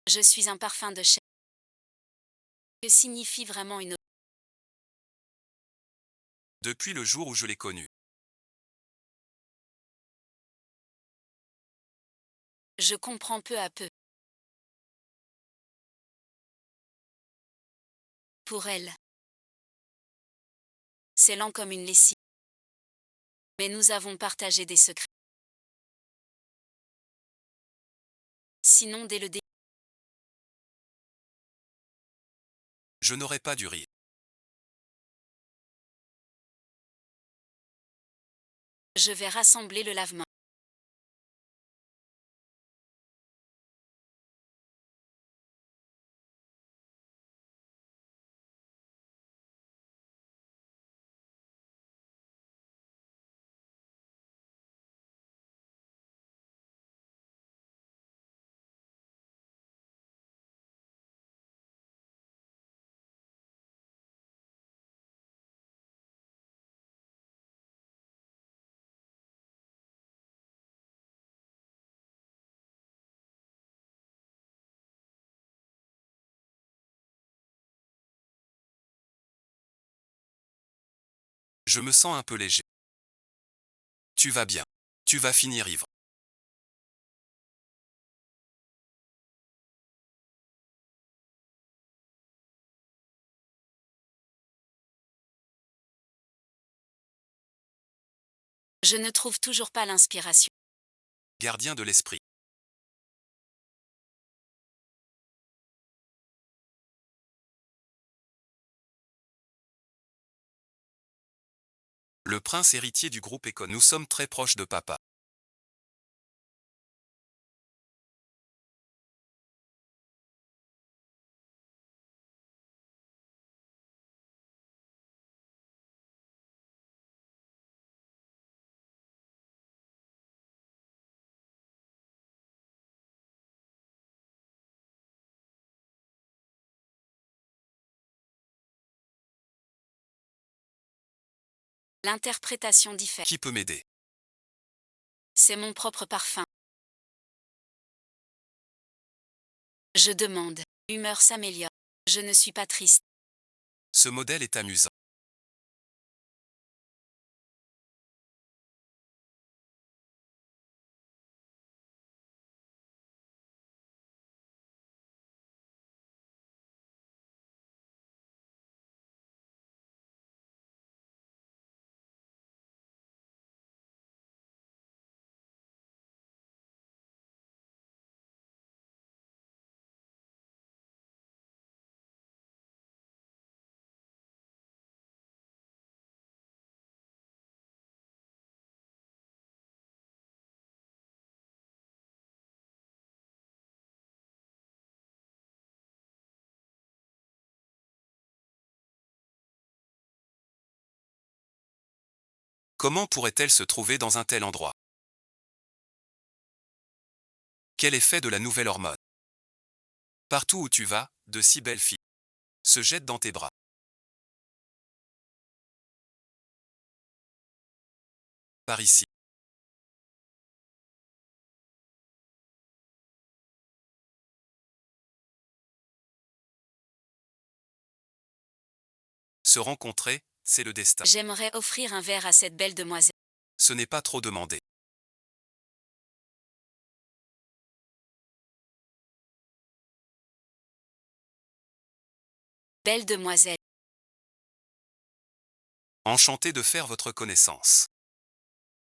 Je suis un parfum de chêne. Que signifie vraiment une odeur? Depuis le jour où je l'ai connu. Je comprends peu à peu. Pour elle, c'est lent comme une lessive. Mais nous avons partagé des secrets. Sinon, dès le début, Je n'aurais pas dû rire. je vais rassembler le lavement. Je me sens un peu léger. Tu vas bien. Tu vas finir ivre. Je ne trouve toujours pas l'inspiration. Gardien de l'esprit. Le prince héritier du groupe Econ. Nous sommes très proches de papa. L'interprétation diffère. Qui peut m'aider? C'est mon propre parfum. Je demande. L'humeur s'améliore. Je ne suis pas triste. Ce modèle est amusant. Comment pourrait-elle se trouver dans un tel endroit? Quel effet de la nouvelle hormone? Partout où tu vas, de si belles filles se jettent dans tes bras. Par ici. Se rencontrer, c'est le destin. J'aimerais offrir un verre à cette belle demoiselle. Ce n'est pas trop demandé. Belle demoiselle. Enchanté de faire votre connaissance.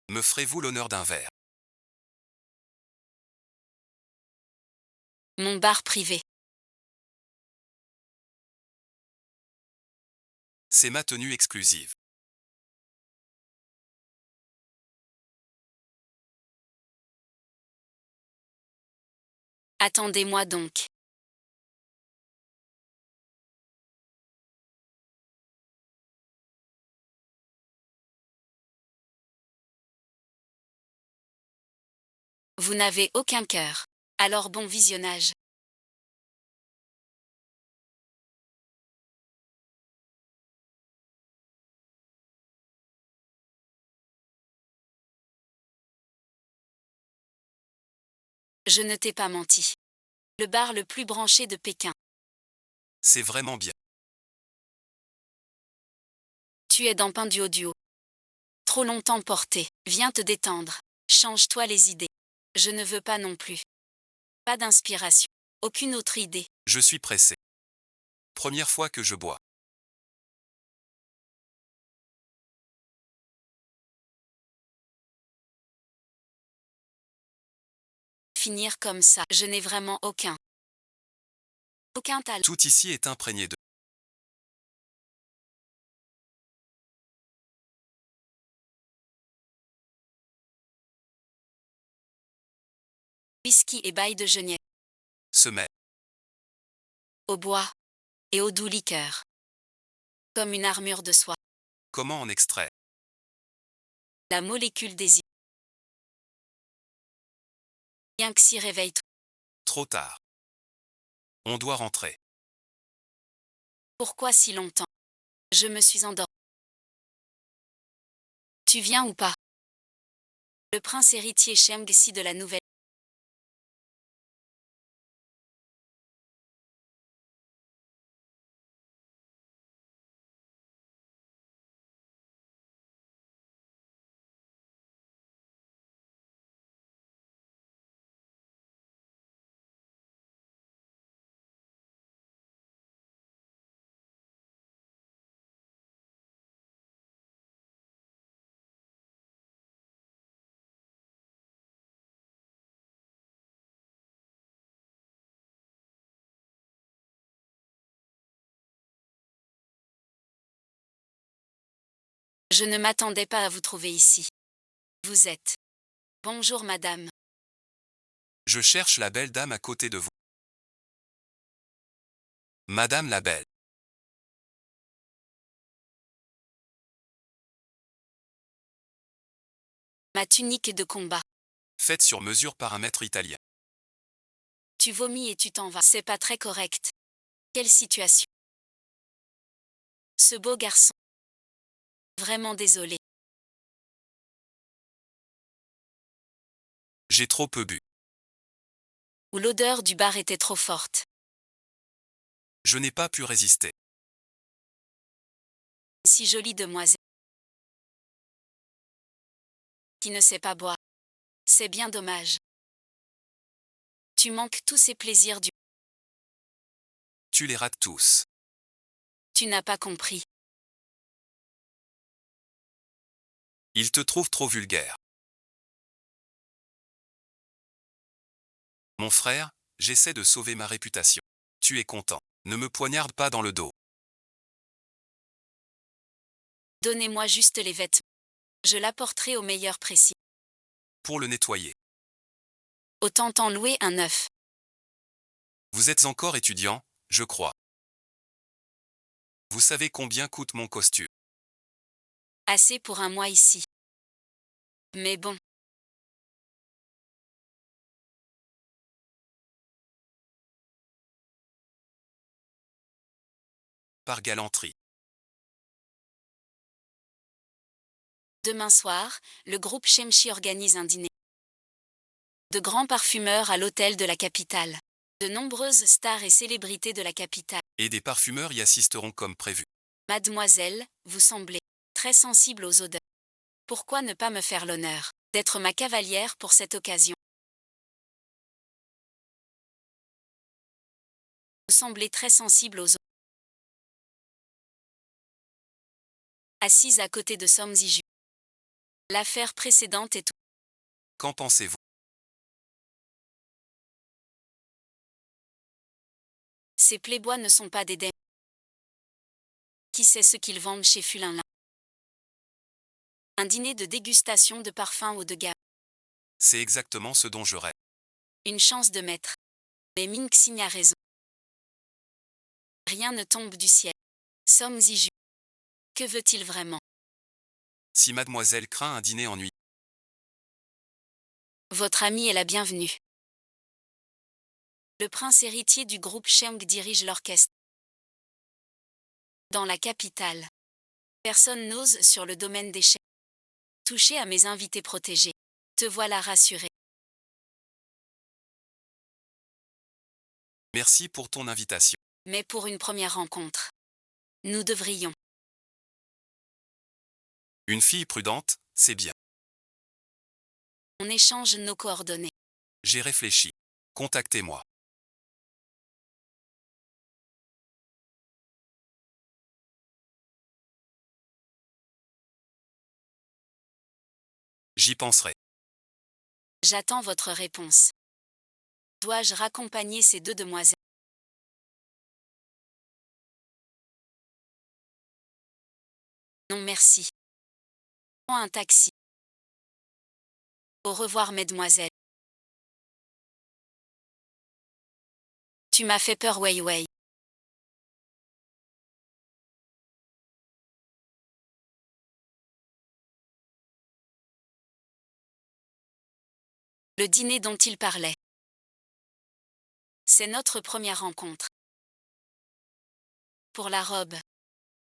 Me ferez-vous l'honneur d'un verre? Mon bar privé. C'est ma tenue exclusive. Attendez-moi donc. Vous n'avez aucun cœur. Alors bon visionnage. Je ne t'ai pas menti. Le bar le plus branché de Pékin. C'est vraiment bien. Tu es dans Pain du Duo. Trop longtemps porté. Viens te détendre. Change-toi les idées. Je ne veux pas non plus. Pas d'inspiration. Aucune autre idée. Je suis pressé. Première fois que je bois. Finir comme ça. Je n'ai vraiment aucun talent. Tout ici est imprégné de Whisky et bail de genièvre. semelles. Au bois. Et au doux liqueur. Comme une armure de soie. Comment en extraire? La molécule des idées. Bien que s'y réveille-toi. Trop tard. On doit rentrer. Pourquoi si longtemps? Je me suis endormi. Tu viens ou pas? Le prince héritier Shemgsi de la nouvelle. Je ne m'attendais pas à vous trouver ici. Vous êtes. Bonjour madame. Je cherche la belle dame à côté de vous. Madame la belle. Ma tunique de combat. Faite sur mesure par un maître italien. Tu vomis et tu t'en vas. C'est pas très correct. Quelle situation. Ce beau garçon. Vraiment désolé. J'ai trop peu bu. Ou l'odeur du bar était trop forte. Je n'ai pas pu résister. Si jolie demoiselle. Qui ne sait pas boire. C'est bien dommage. Tu manques tous ces plaisirs du. Tu les rates tous. Tu n'as pas compris. Il te trouve trop vulgaire. Mon frère, j'essaie de sauver ma réputation. Tu es content. Ne me poignarde pas dans le dos. Donnez-moi juste les vêtements. Je l'apporterai au meilleur précis. Pour le nettoyer. Autant en louer un neuf. Vous êtes encore étudiant, je crois. Vous savez combien coûte mon costume. Assez pour un mois ici. Mais bon. Par galanterie. Demain soir, le groupe Shemshi organise un dîner. De grands parfumeurs à l'hôtel de la capitale. De nombreuses stars et célébrités de la capitale. Et des parfumeurs y assisteront comme prévu. Mademoiselle, vous semblez très sensible aux odeurs. Pourquoi ne pas me faire l'honneur d'être ma cavalière pour cette occasion? Vous semblez très sensible aux odeurs. Assise à côté de Somziju. L'affaire précédente est tout. Qu'en pensez-vous? Ces playboys ne sont pas des dèmes. Qui sait ce qu'ils vendent chez Fulinlin? Un dîner de dégustation de parfums haut de gamme. C'est exactement ce dont je rêve. Une chance de maître. Mais Mingxing a raison. Rien ne tombe du ciel. Somziju. Que veut-il vraiment? Si mademoiselle craint un dîner ennuyeux. Votre ami est la bienvenue. Le prince héritier du groupe Sheng dirige l'orchestre. Dans la capitale. Personne n'ose sur le domaine des Sheng. Toucher à mes invités protégés. Te voilà rassuré. Merci pour ton invitation. Mais pour une première rencontre, nous devrions. Une fille prudente, c'est bien. On échange nos coordonnées. J'ai réfléchi. Contactez-moi. J'y penserai. J'attends votre réponse. Dois-je raccompagner ces deux demoiselles? Non merci. Prends un taxi. Au revoir mesdemoiselles. Tu m'as fait peur Wei Wei. Le dîner dont il parlait. C'est notre première rencontre. Pour la robe.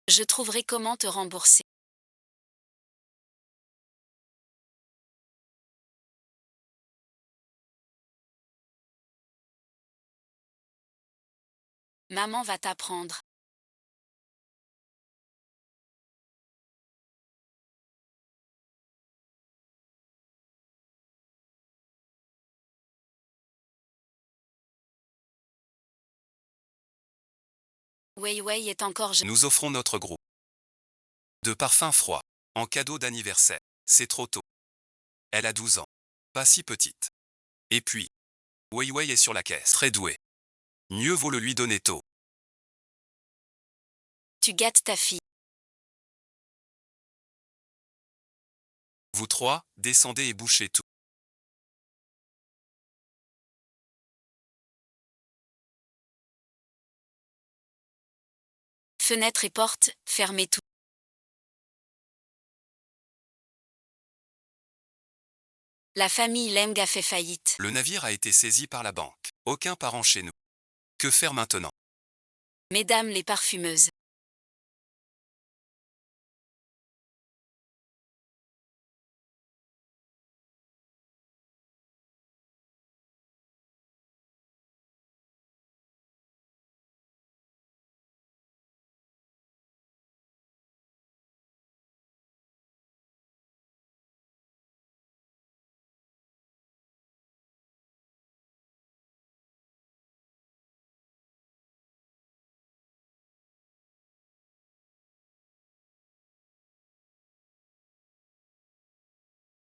Je trouverai comment te rembourser. Maman va t'apprendre. Wei Wei est encore jeune. Nous offrons notre groupe de parfums froids en cadeau d'anniversaire. C'est trop tôt. Elle a 12 ans. Pas si petite. Et puis, Wei Wei est sur la caisse. Très douée. Mieux vaut le lui donner tôt. Tu gâtes ta fille. Vous trois, descendez et bouchez tout. Fenêtres et portes, fermez tout. La famille Leng a fait faillite. Le navire a été saisi par la banque. Aucun parent chez nous. Que faire maintenant? Mesdames les parfumeuses.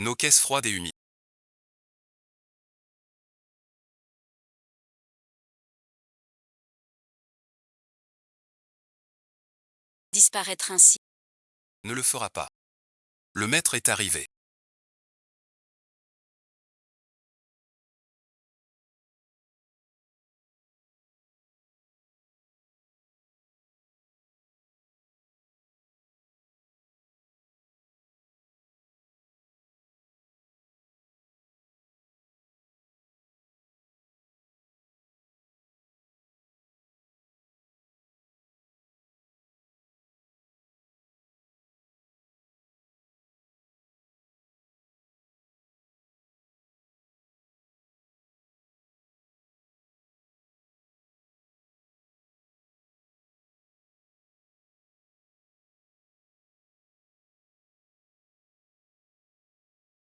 Nos caisses froides et humides. Disparaître ainsi. Ne le fera pas. Le maître est arrivé.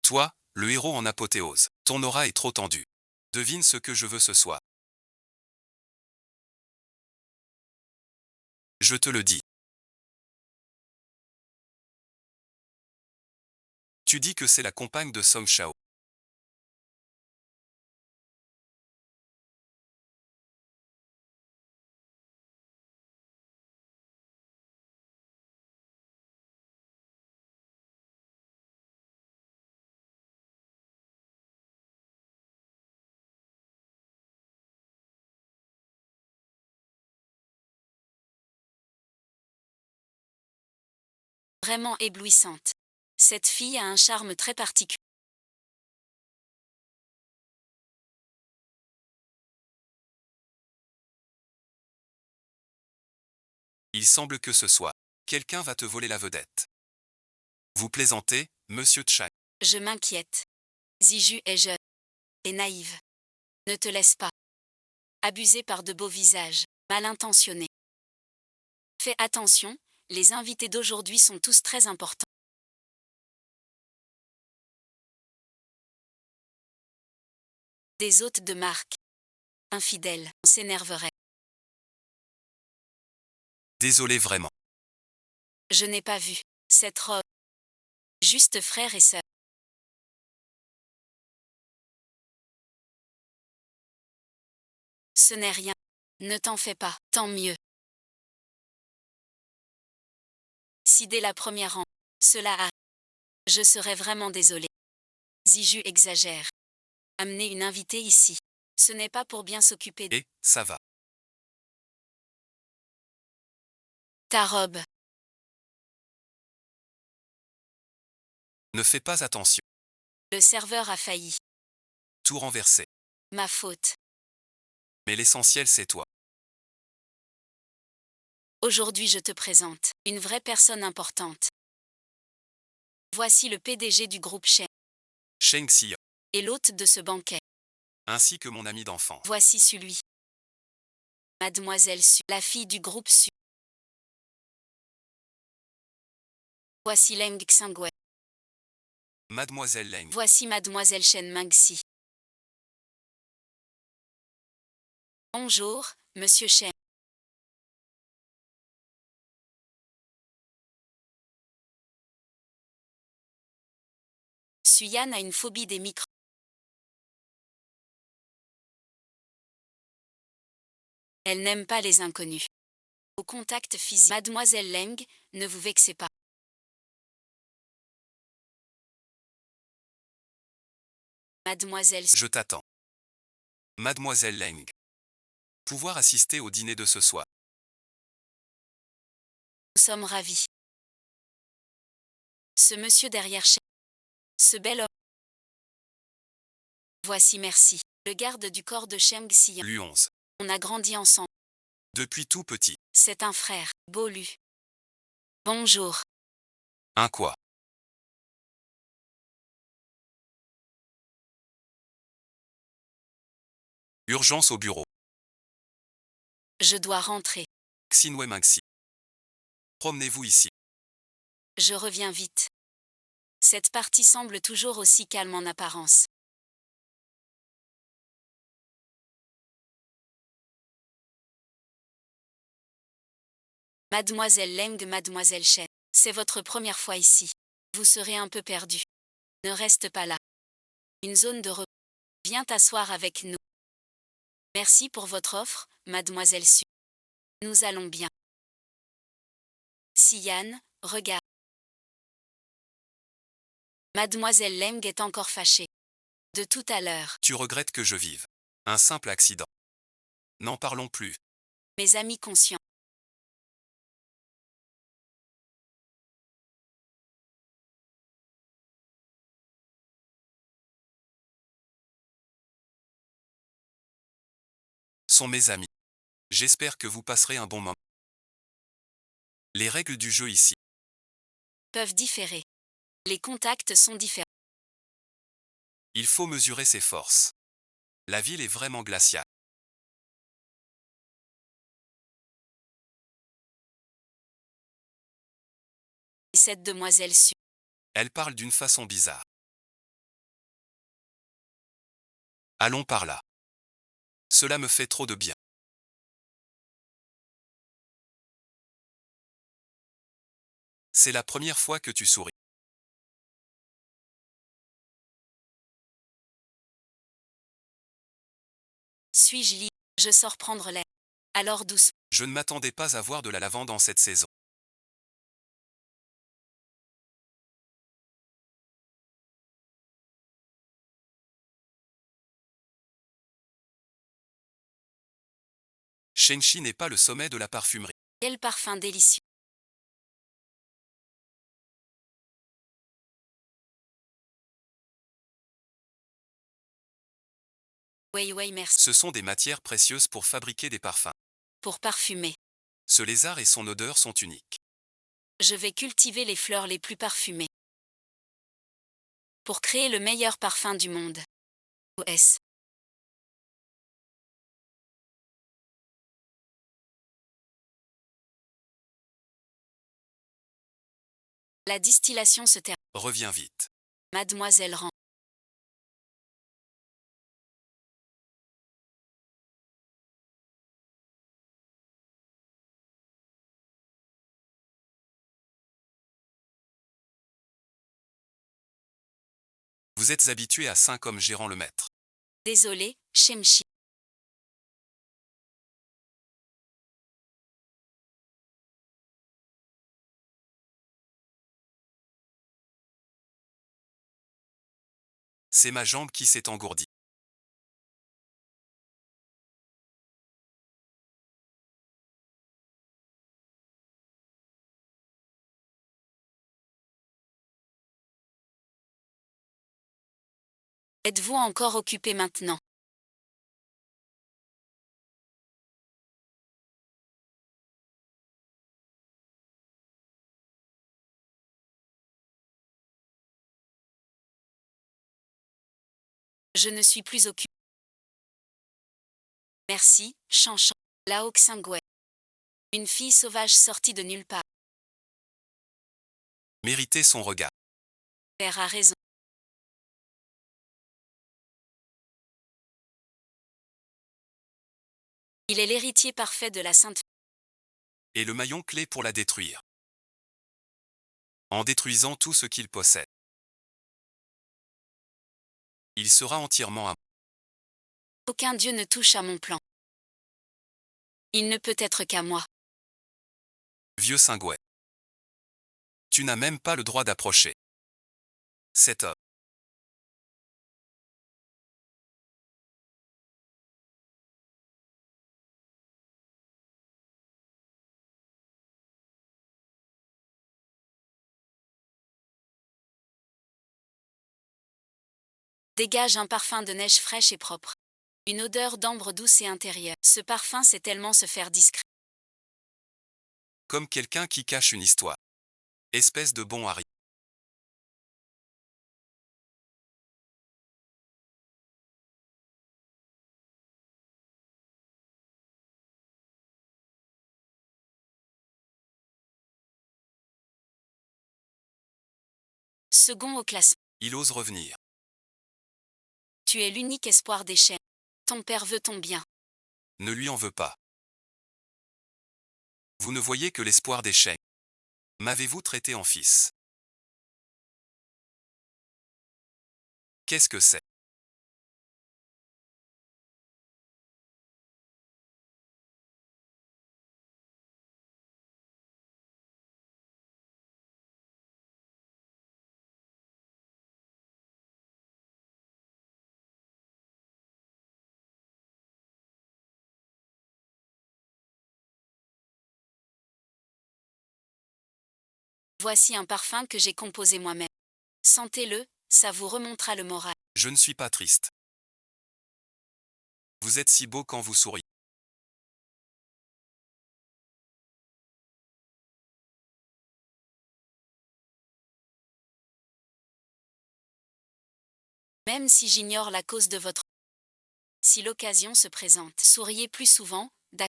Toi, le héros en apothéose. Ton aura est trop tendue. Devine ce que je veux ce soir. Je te le dis. Tu dis que c'est la compagne de Song Shao. Vraiment éblouissante. Cette fille a un charme très particulier. Il semble que ce soit. Quelqu'un va te voler la vedette. Vous plaisantez, monsieur Chang. Je m'inquiète. Ziju est jeune et naïve. Ne te laisse pas. abusé par de beaux visages, mal intentionnés. Fais attention, les invités d'aujourd'hui sont tous très importants. Des hôtes de marque. Infidèles, on s'énerverait. Désolé vraiment. Je n'ai pas vu cette robe. Juste frère et sœur. Ce n'est rien. Ne t'en fais pas, tant mieux. Si dès la première rang, cela arrive, je serais vraiment désolé. Ziju exagère. Amener une invitée ici, ce n'est pas pour bien s'occuper de Et, ça va. ta robe. Ne fais pas attention. Le serveur a failli. Tout renversé. Ma faute. Mais l'essentiel c'est toi. Aujourd'hui je te présente une vraie personne importante. Voici le PDG du groupe Shen Sheng Xian. et l'hôte de ce banquet. Ainsi que mon ami d'enfance. Voici celui. Mademoiselle Su, la fille du groupe Su. Voici Leng Xingwei. Mademoiselle Leng. Voici Mademoiselle Shen Mengxi. Bonjour, Monsieur Shen. Suyan a une phobie des micros. Elle n'aime pas les inconnus. Au contact physique. Mademoiselle Leng, ne vous vexez pas. Mademoiselle Su. Je t'attends. Mademoiselle Leng. Pouvoir assister au dîner de ce soir. Nous sommes ravis. Ce monsieur derrière Shen. Ce bel homme. Voici merci. Le garde du corps de Sheng Xian. Lui 11. On a grandi ensemble. Depuis tout petit. C'est un frère. Bolu. Bonjour. Un quoi? Urgence au bureau. Je dois rentrer. Xinwei Mengxi. Promenez-vous ici. Je reviens vite. Cette partie semble toujours aussi calme en apparence. Mademoiselle Leng, Mademoiselle Shen, c'est votre première fois ici. Vous serez un peu perdu. Ne reste pas là. Une zone de repos. Viens t'asseoir avec nous. Merci pour votre offre, Mademoiselle Su. Nous allons bien. Xian, regarde. Mademoiselle Leng est encore fâchée. De tout à l'heure. Tu regrettes que je vive. Un simple accident. N'en parlons plus. Mes amis conscients. Sont mes amis. J'espère que vous passerez un bon moment. Les règles du jeu ici. Peuvent différer. Les contacts sont différents. Il faut mesurer ses forces. La ville est vraiment glaciale. Et cette demoiselle Su. Elle parle d'une façon bizarre. Allons par là. Cela me fait trop de bien. C'est la première fois que tu souris. Suis-je libre? Je sors prendre l'air. Alors doucement. Je ne m'attendais pas à voir de la lavande en cette saison. Shengxi n'est pas le sommet de la parfumerie. Quel parfum délicieux. Oui, merci. Ce sont des matières précieuses pour fabriquer des parfums. Pour parfumer. Ce lézard et son odeur sont uniques. Je vais cultiver les fleurs les plus parfumées. Pour créer le meilleur parfum du monde. OS. La distillation se termine. Reviens vite. Mademoiselle Rand. Vous êtes habitué à 5 hommes gérant le maître. Désolé, Shemshi. C'est ma jambe qui s'est engourdie. Êtes-vous encore occupé maintenant? Je ne suis plus occupé. Merci, Chanchan. Lao Xingwei. Une fille sauvage sortie de nulle part. Mériter son regard. Père a raison. Il est l'héritier parfait de la Sainte. Et le maillon clé pour la détruire. En détruisant tout ce qu'il possède. Il sera entièrement à... Aucun dieu ne touche à mon plan. Il ne peut être qu'à moi. Vieux Singouet. Tu n'as même pas le droit d'approcher. Cet homme. Dégage un parfum de neige fraîche et propre. Une odeur d'ambre douce et intérieure. Ce parfum sait tellement se faire discret. Comme quelqu'un qui cache une histoire. Espèce de bon Harry. Second au classement. Il ose revenir. Tu es l'unique espoir des chaînes. Ton père veut ton bien. Ne lui en veux pas. Vous ne voyez que l'espoir des Sheng. M'avez-vous traité en fils? Qu'est-ce que c'est? Voici un parfum que j'ai composé moi-même. Sentez-le, ça vous remontera le moral. Je ne suis pas triste. Vous êtes si beau quand vous souriez. Même si j'ignore la cause de votre... Si l'occasion se présente, souriez plus souvent, d'accord.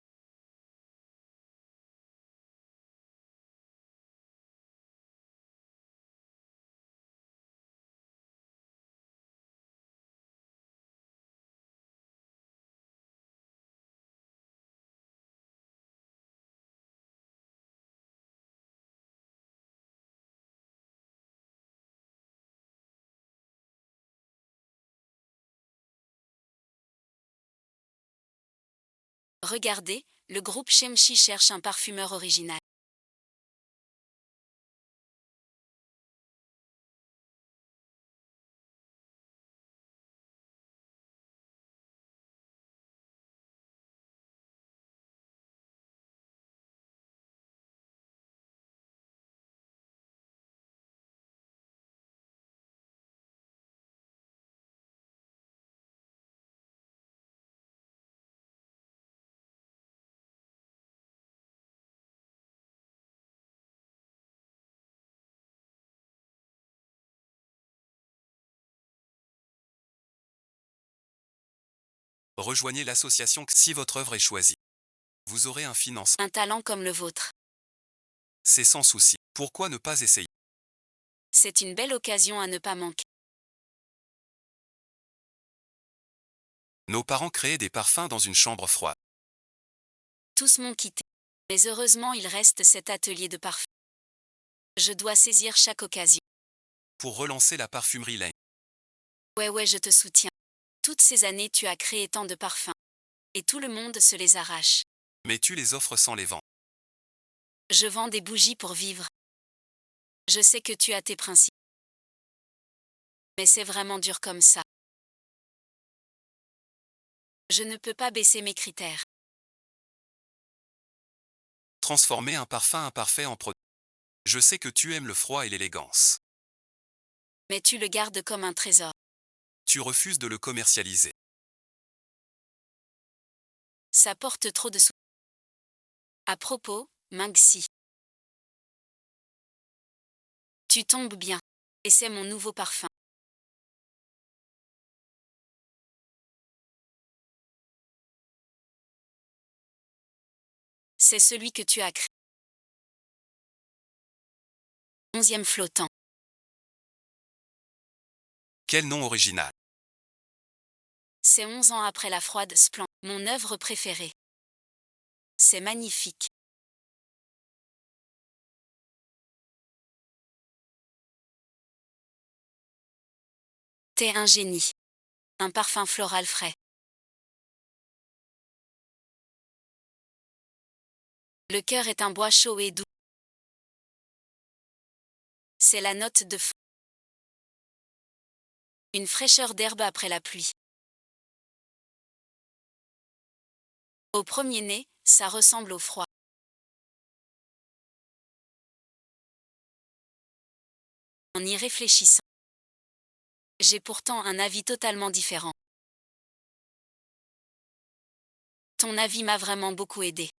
Regardez, le groupe Shemshi cherche un parfumeur original. Rejoignez l'association si votre œuvre est choisie. Vous aurez un financement. Un talent comme le vôtre. C'est sans souci. Pourquoi ne pas essayer? C'est une belle occasion à ne pas manquer. Nos parents créaient des parfums dans une chambre froide. Tous m'ont quitté. Mais heureusement il reste cet atelier de parfum. Je dois saisir chaque occasion. Pour relancer la parfumerie Lane. Ouais, je te soutiens. Toutes ces années tu as créé tant de parfums. Et tout le monde se les arrache. Mais tu les offres sans les vendre. Je vends des bougies pour vivre. Je sais que tu as tes principes. Mais c'est vraiment dur comme ça. Je ne peux pas baisser mes critères. Transformer un parfum imparfait en produit. Je sais que tu aimes le froid et l'élégance. Mais tu le gardes comme un trésor. Tu refuses de le commercialiser. Ça porte trop de sous. À propos, Manxi. Tu tombes bien. Et c'est mon nouveau parfum. C'est celui que tu as créé. 11e flottant. Quel nom original. C'est 11 ans après la froide Splendide, mon œuvre préférée. C'est magnifique. T'es un génie. Un parfum floral frais. Le cœur est un bois chaud et doux. C'est la note de fond. Une fraîcheur d'herbe après la pluie. Au premier nez, ça ressemble au froid. En y réfléchissant, j'ai pourtant un avis totalement différent. Ton avis m'a vraiment beaucoup aidé.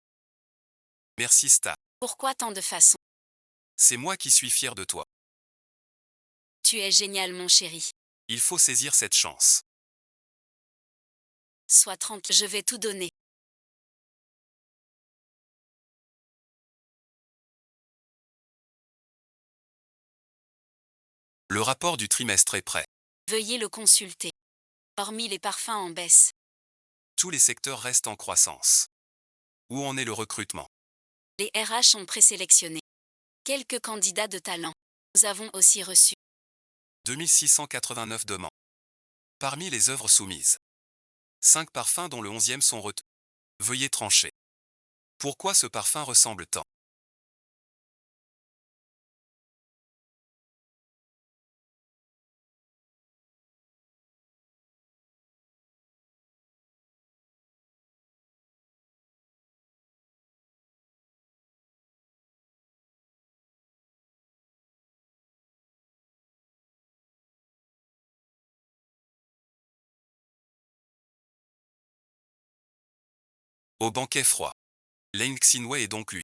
Merci Star. Pourquoi tant de façons? C'est moi qui suis fier de toi. Tu es génial mon chéri. Il faut saisir cette chance. Sois tranquille, je vais tout donner. Le rapport du trimestre est prêt. Veuillez le consulter. Hormis les parfums en baisse. Tous les secteurs restent en croissance. Où en est le recrutement? Les RH ont présélectionné quelques candidats de talent. Nous avons aussi reçu 2689 demandes. Parmi les œuvres soumises, 5 parfums dont le 11e sont retenus. Veuillez trancher. Pourquoi ce parfum ressemble tant? Au banquet froid. Lane Xinwei est donc lui.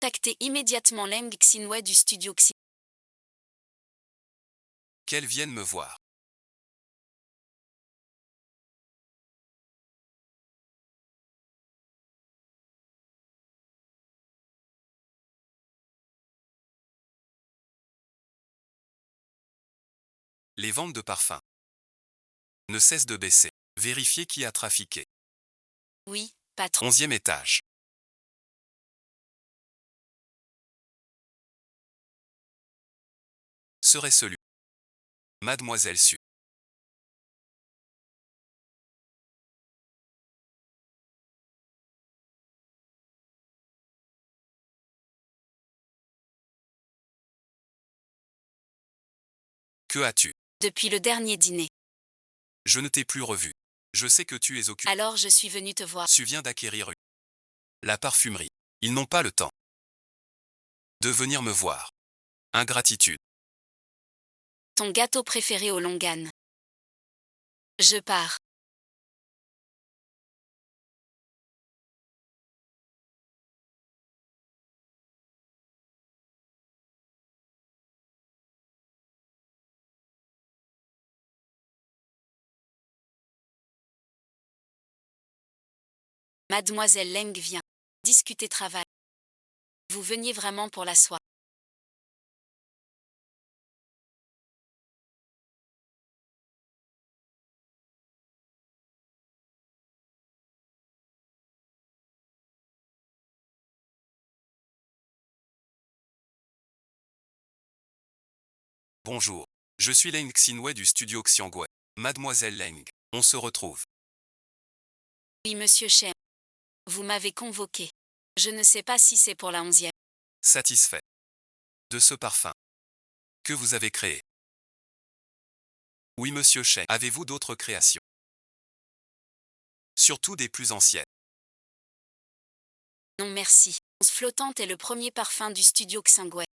contactez immédiatement Leng Xinwei du studio Xi. Qu'elle vienne me voir. Les ventes de parfums ne cessent de baisser. Vérifiez qui a trafiqué. Oui, patron. 11e étage. Serait celui. Mademoiselle Su. Que as-tu? Depuis le dernier dîner. Je ne t'ai plus revu. Je sais que tu es occupé. Alors je suis venue te voir. Tu viens d'acquérir la parfumerie. Ils n'ont pas le temps de venir me voir. Ingratitude. Ton gâteau préféré au Longan. Je pars. Mademoiselle Leng vient. Discuter travail. Vous veniez vraiment pour la soie. Bonjour. Je suis Leng Xinwei du studio Xiangwei. Mademoiselle Leng, on se retrouve. Oui, monsieur Chen. Vous m'avez convoqué. Je ne sais pas si c'est pour la 11e. Satisfait de ce parfum que vous avez créé. Oui, monsieur Shen. Avez-vous d'autres créations? Surtout des plus anciennes. Non merci. Flottante est le premier parfum du studio Xingwei.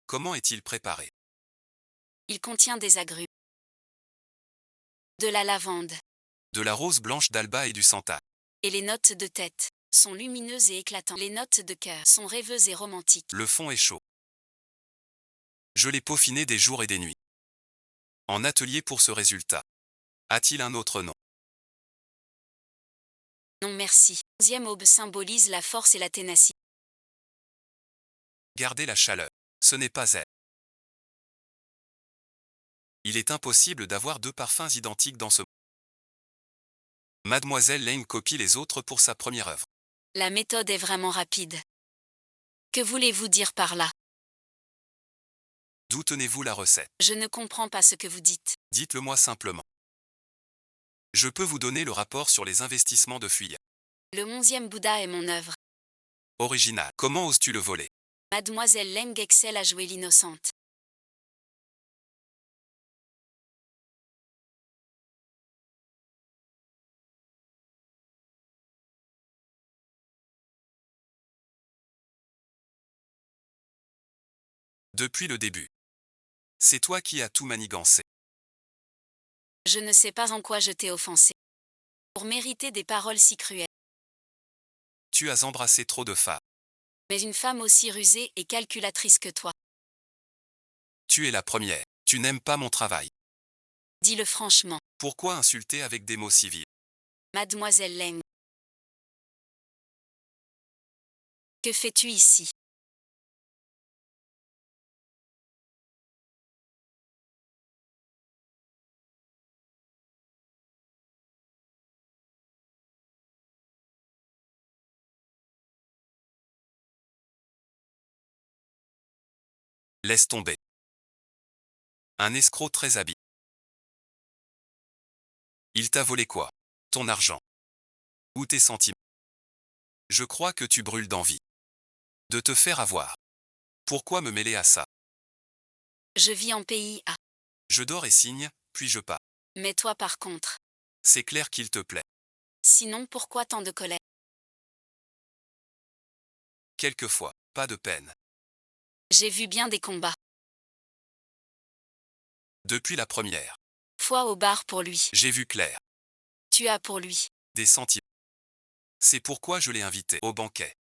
Comment est-il préparé? Il contient des agrumes. De la lavande. De la rose blanche d'Alba et du santal. Et les notes de tête sont lumineuses et éclatantes. Les notes de cœur sont rêveuses et romantiques. Le fond est chaud. Je l'ai peaufiné des jours et des nuits. En atelier pour ce résultat. A-t-il un autre nom? Non merci. 11e aube symbolise la force et la ténacité. Gardez la chaleur. Ce n'est pas elle. Il est impossible d'avoir deux parfums identiques dans ce. Mademoiselle Lane copie les autres pour sa première œuvre. La méthode est vraiment rapide. Que voulez-vous dire par là? D'où tenez-vous la recette? Je ne comprends pas ce que vous dites. Dites-le moi simplement. Je peux vous donner le rapport sur les investissements de Fuya. Le 11e Bouddha est mon œuvre. Original. Comment oses-tu le voler? Mademoiselle Leng excelle à jouer l'innocente. Depuis le début. C'est toi qui as tout manigancé. Je ne sais pas en quoi je t'ai offensé. Pour mériter des paroles si cruelles. Tu as embrassé trop de femmes. Mais une femme aussi rusée et calculatrice que toi. Tu es la première. Tu n'aimes pas mon travail. Dis-le franchement. Pourquoi insulter avec des mots civils? Mademoiselle Leng. Que fais-tu ici? Laisse tomber. Un escroc très habile. Il t'a volé quoi? Ton argent. Ou tes sentiments? Je crois que tu brûles d'envie de te faire avoir. Pourquoi me mêler à ça? Je vis en pays A. Je dors et signe, puis je pars. Mais toi par contre. C'est clair qu'il te plaît. Sinon pourquoi tant de colère? Quelquefois, pas de peine. J'ai vu bien des combats. Depuis la première. Fois au bar pour lui. J'ai vu clair. Tu as pour lui. Des sentiments. C'est pourquoi je l'ai invité au banquet.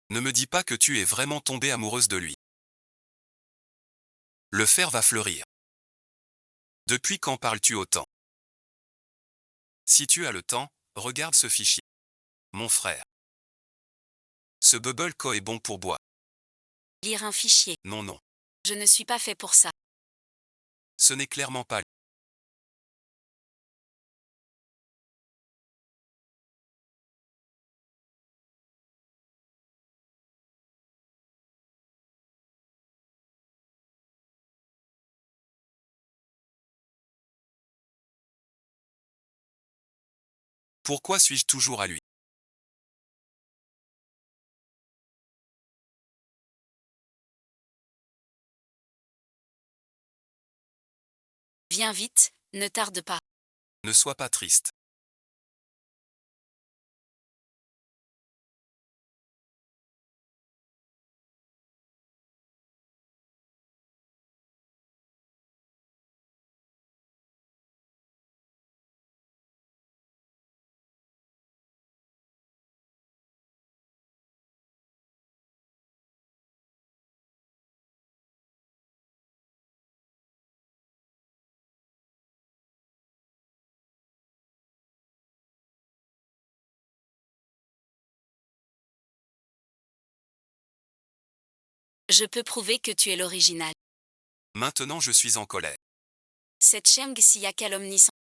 Ne me dis pas que tu es vraiment tombée amoureuse de lui. Le fer va fleurir. Depuis quand parles-tu autant? Si tu as le temps, regarde ce fichier. Mon frère. Ce bubble co est bon pour boire. Lire un fichier. Non, non. Je ne suis pas fait pour ça. Ce n'est clairement pas. Pourquoi suis-je toujours à lui? Viens vite, ne tarde pas. Ne sois pas triste. Je peux prouver que tu es l'original. Maintenant je suis en colère. Cette Cheng Xia calomnie sans...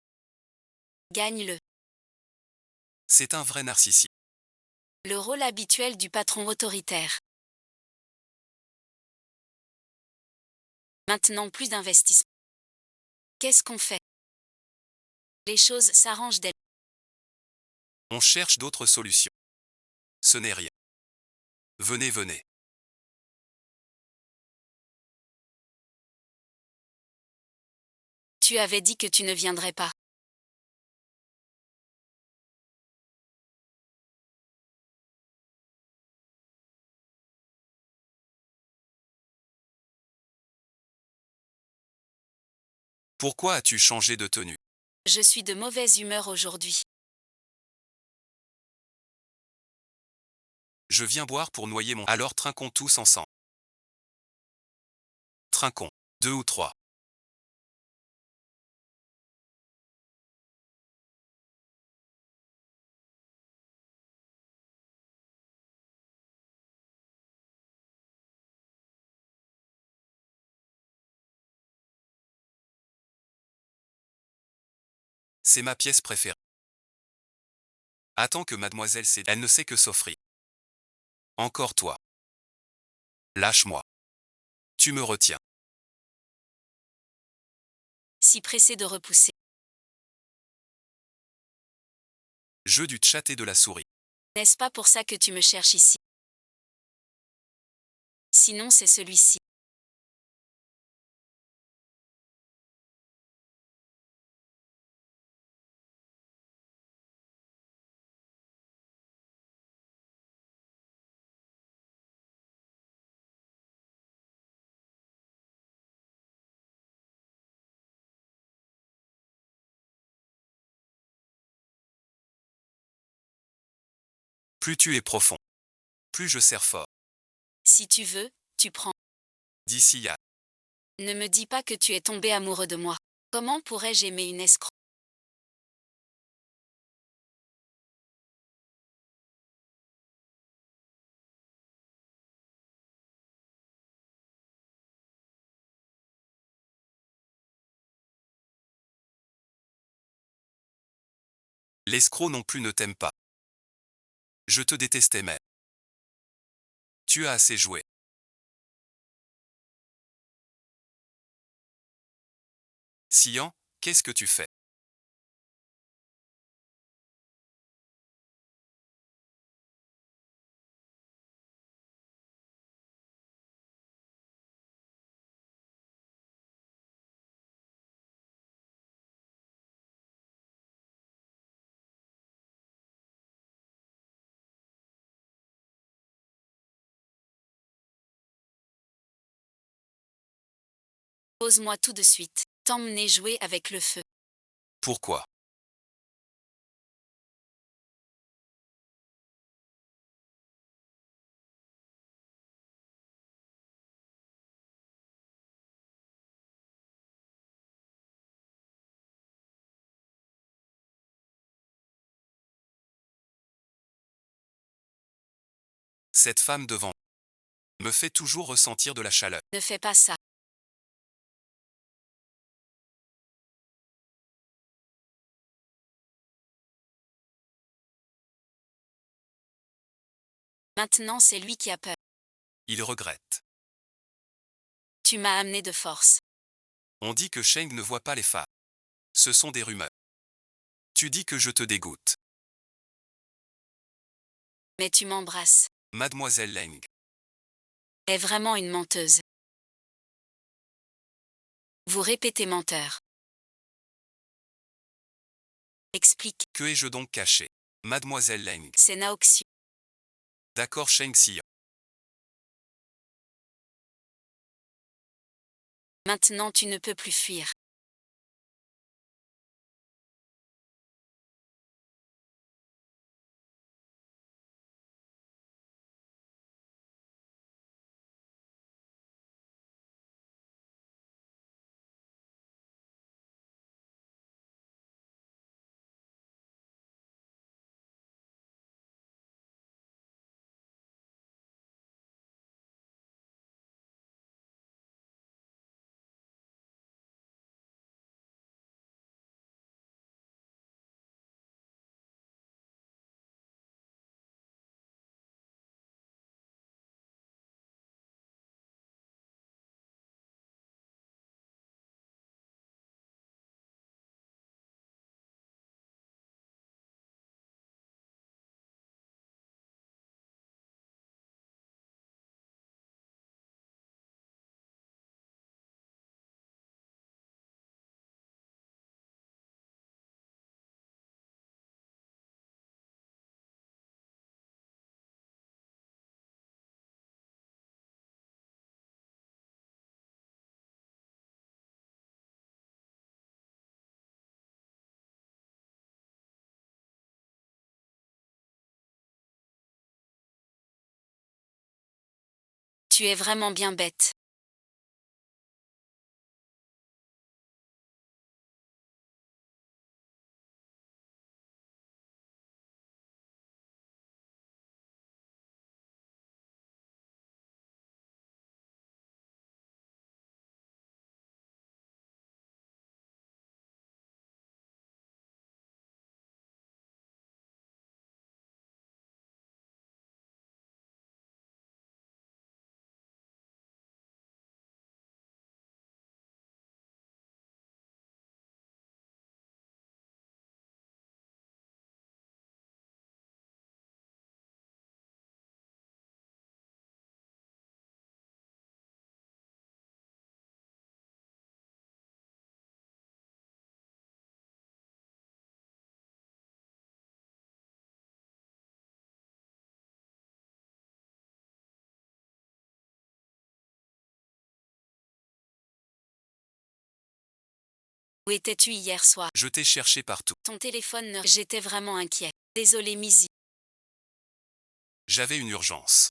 Gagne-le. C'est un vrai narcissique. Le rôle habituel du patron autoritaire. Maintenant plus d'investissement. Qu'est-ce qu'on fait? Les choses s'arrangent d'elles. On cherche d'autres solutions. Ce n'est rien. Venez, venez. Tu avais dit que tu ne viendrais pas. Pourquoi as-tu changé de tenue? Je suis de mauvaise humeur aujourd'hui. Je viens boire pour noyer mon... Alors trinquons tous ensemble. Trinquons. 2 ou 3. C'est ma pièce préférée. Attends que mademoiselle sait. Elle ne sait que s'offrir. Encore toi. Lâche-moi. Tu me retiens. Si pressé de repousser. Jeu du chat et de la souris. N'est-ce pas pour ça que tu me cherches ici? Sinon c'est celui-ci. Plus tu es profond. Plus je serre fort. Si tu veux, tu prends. D'ici ya. Ne me dis pas que tu es tombé amoureux de moi. Comment pourrais-je aimer une escroc? L'escroc non plus ne t'aime pas. Je te détestais même. Tu as assez joué. Sian, qu'est-ce que tu fais? Pose-moi tout de suite. T'emmener jouer avec le feu. Pourquoi? Cette femme devant me fait toujours ressentir de la chaleur. Ne fais pas ça. Maintenant c'est lui qui a peur. Il regrette. Tu m'as amené de force. On dit que Sheng ne voit pas les femmes. Ce sont des rumeurs. Tu dis que je te dégoûte. Mais tu m'embrasses. Mademoiselle Leng. Est vraiment une menteuse. Vous répétez menteur. Explique. Que ai-je donc caché? Mademoiselle Leng. C'est Naoxiu. D'accord Sheng Xian. Maintenant tu ne peux plus fuir. Tu es vraiment bien bête. Où étais-tu hier soir? Je t'ai cherché partout. Ton téléphone ne... J'étais vraiment inquiet. Désolé Missy. J'avais une urgence.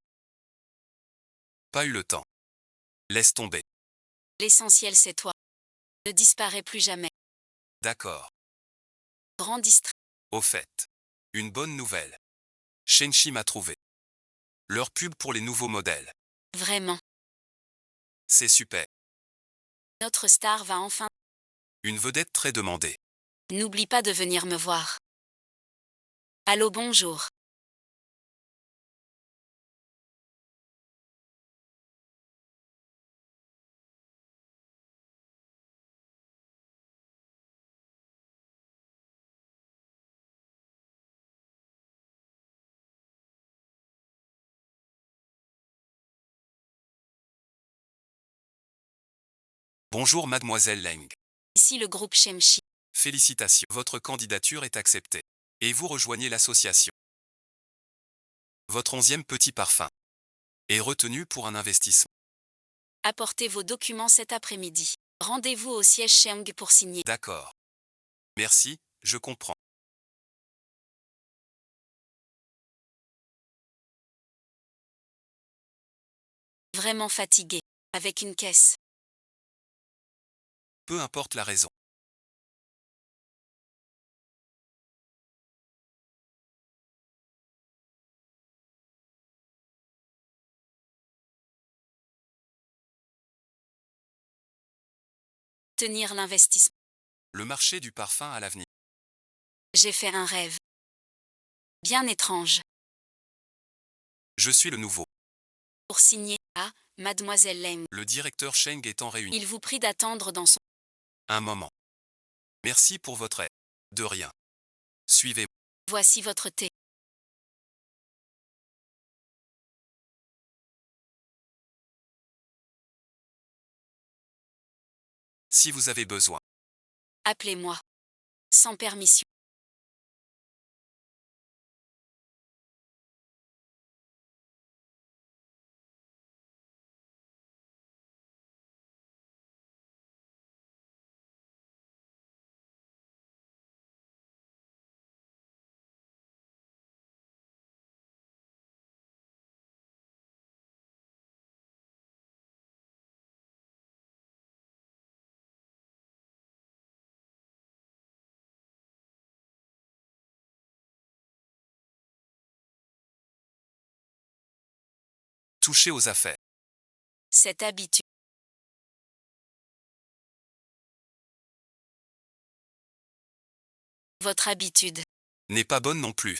Pas eu le temps. Laisse tomber. L'essentiel c'est toi. Ne disparais plus jamais. D'accord. Grand distrait. Au fait. Une bonne nouvelle. Shenchi m'a trouvé. Leur pub pour les nouveaux modèles. Vraiment. C'est super. Notre star va enfin... Une vedette très demandée. N'oublie pas de venir me voir. Allô bonjour. Bonjour mademoiselle Leng. Ici le groupe Shemshi. Félicitations. Votre candidature est acceptée. Et vous rejoignez l'association. Votre 11e petit parfum est retenu pour un investissement. Apportez vos documents cet après-midi. Rendez-vous au siège Sheung pour signer. D'accord. Merci, je comprends. Vraiment fatigué. Avec une caisse. Peu importe la raison. Tenir l'investissement. Le marché du parfum à l'avenir. J'ai fait un rêve. Bien étrange. Je suis le nouveau. Pour signer. Ah, mademoiselle Leng. Le directeur Sheng est en réunion. Il vous prie d'attendre dans son... Un moment. Merci pour votre aide. De rien. Suivez-moi. Voici votre thé. Si vous avez besoin. Appelez-moi. Sans permission. Touchez aux affaires. Cette habitude. Votre habitude. N'est pas bonne non plus.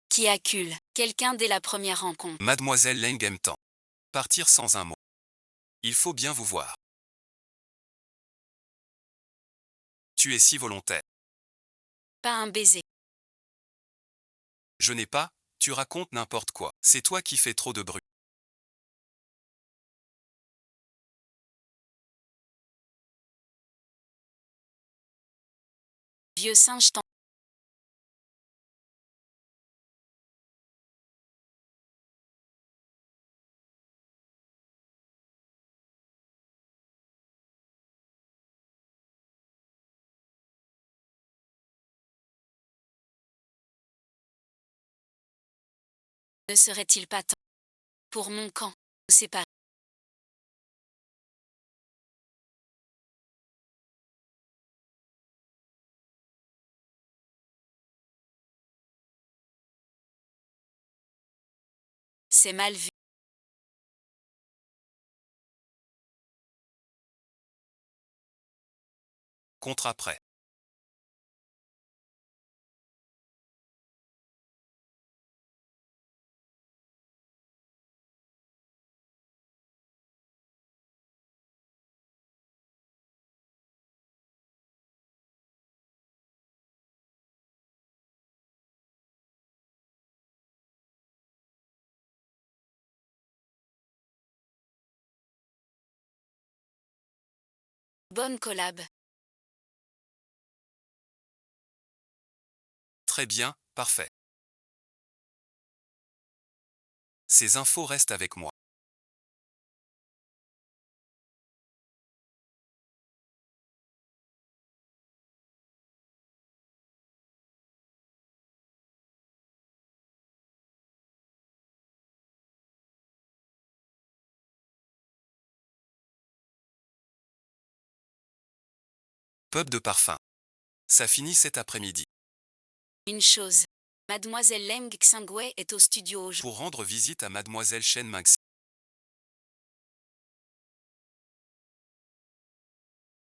Qui accule quelqu'un dès la première rencontre. Mademoiselle Leng aime tant. Partir sans un mot. Il faut bien vous voir. Tu es si volontaire. Pas un baiser. Je n'ai pas, tu racontes n'importe quoi. C'est toi qui fais trop de bruit. Vieux singe temps. Ne serait-il pas temps pour mon camp? Séparés. C'est mal vu. Contre après. Bonne collab. Très bien, parfait. Ces infos restent avec moi. Pub de parfum. Ça finit cet après-midi. Une chose. Mademoiselle Leng Xingwei est au studio aujourd'hui. Pour rendre visite à Mademoiselle Shen Mingxi.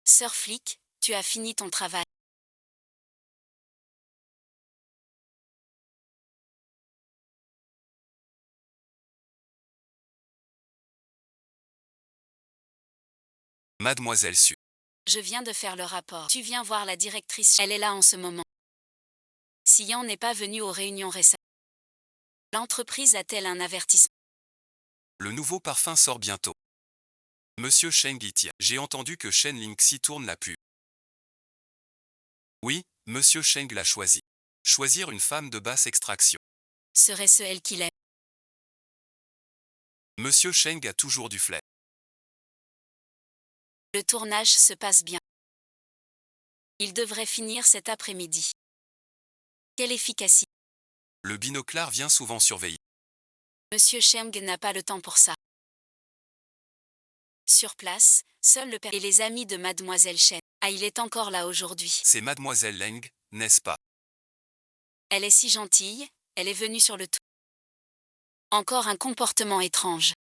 Sœur Flic, tu as fini ton travail. Mademoiselle Su. Je viens de faire le rapport. Tu viens voir la directrice. Elle est là en ce moment. Xian n'est pas venu aux réunions récemment. L'entreprise a-t-elle un avertissement? Le nouveau parfum sort bientôt. Monsieur Sheng y tient. J'ai entendu que Shen Lingxi tourne la pub. Oui, Monsieur Sheng l'a choisi. Choisir une femme de basse extraction. Serait-ce elle qu'il aime? Monsieur Sheng a toujours du flair. Le tournage se passe bien. Il devrait finir cet après-midi. Quelle efficacité! Le binoclard vient souvent surveiller. Monsieur Cheng n'a pas le temps pour ça. Sur place, seul le père et les amis de Mademoiselle Chen. Ah, il est encore là aujourd'hui. C'est Mademoiselle Leng, n'est-ce pas? Elle est si gentille, elle est venue sur le tour. Encore un comportement étrange.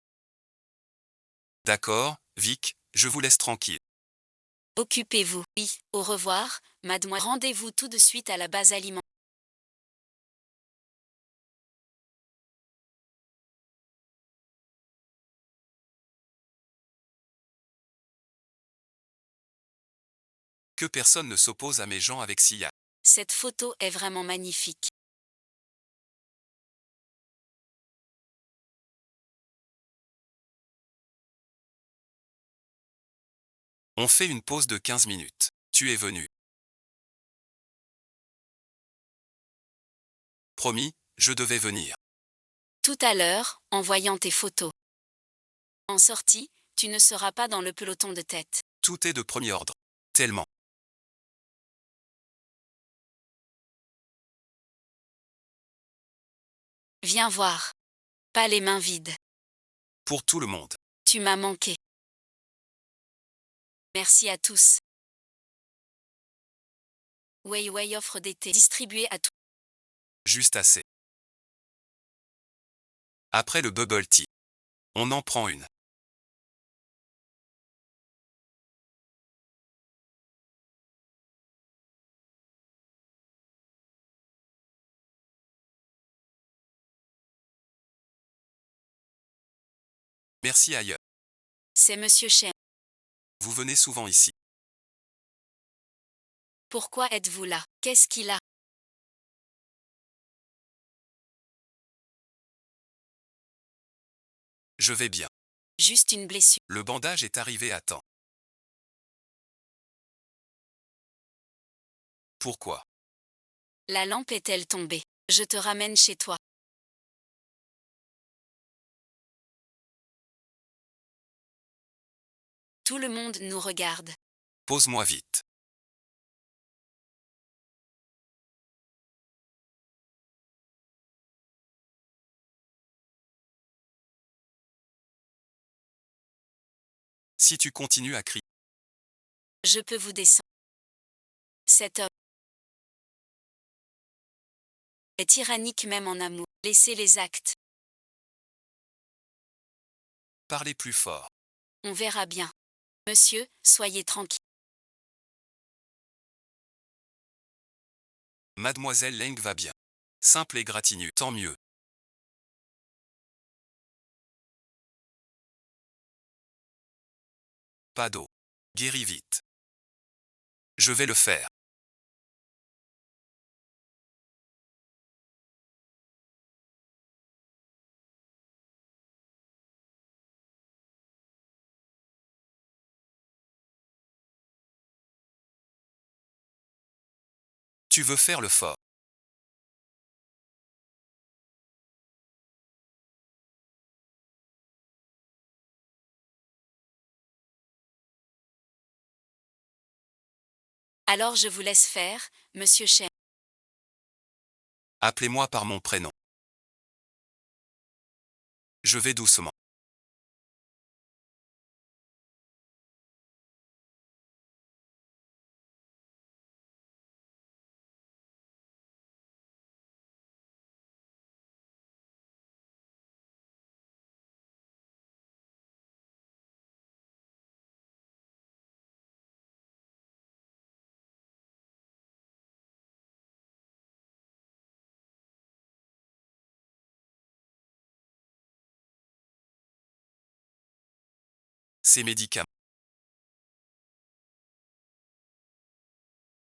D'accord, Vic, je vous laisse tranquille. Occupez-vous. Oui, au revoir, mademoiselle. Rendez-vous tout de suite à la base alimentaire. Que personne ne s'oppose à mes gens avec Sia. Cette photo est vraiment magnifique. On fait une pause de 15 minutes. Tu es venu. Promis, je devais venir. Tout à l'heure, en voyant tes photos. En sortie, tu ne seras pas dans le peloton de tête. Tout est de premier ordre. Tellement. Viens voir. Pas les mains vides. Pour tout le monde. Tu m'as manqué. Merci à tous. Weiwei offre d'été distribuée à tous. Juste assez. Après le bubble tea. On en prend une. Merci ailleurs. C'est Monsieur Chen. Vous venez souvent ici. Pourquoi êtes-vous là? Qu'est-ce qu'il a? Je vais bien. Juste une blessure. Le bandage est arrivé à temps. Pourquoi? La lampe est-elle tombée? Je te ramène chez toi. Tout le monde nous regarde. Pose-moi vite. Si tu continues à crier, Je peux vous descendre. Cet homme est tyrannique même en amour. Laissez les actes. parlez plus fort. On verra bien. Monsieur, soyez tranquille. Mademoiselle Leng va bien. Simple et gratigneux, tant mieux. Pas d'eau. Guéris vite. Je vais le faire. Tu veux faire le fort. Alors je vous laisse faire, monsieur Chen. Appelez-moi par mon prénom. Je vais doucement. Ces médicaments.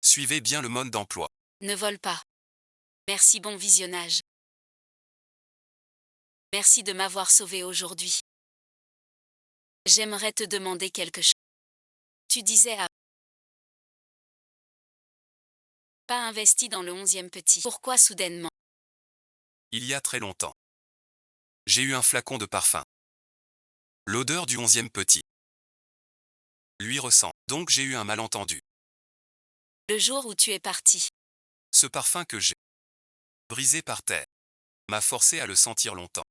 Suivez bien le mode d'emploi. Ne vole pas. Merci, bon visionnage. Merci de m'avoir sauvé aujourd'hui. J'aimerais te demander quelque chose. Tu disais à pas investi dans le 11e petit. Pourquoi soudainement? Il y a très longtemps. J'ai eu un flacon de parfum. L'odeur du 11e petit. Lui ressent. Donc j'ai eu un malentendu. Le jour où tu es parti. Ce parfum que j'ai brisé par terre m'a forcé à le sentir longtemps.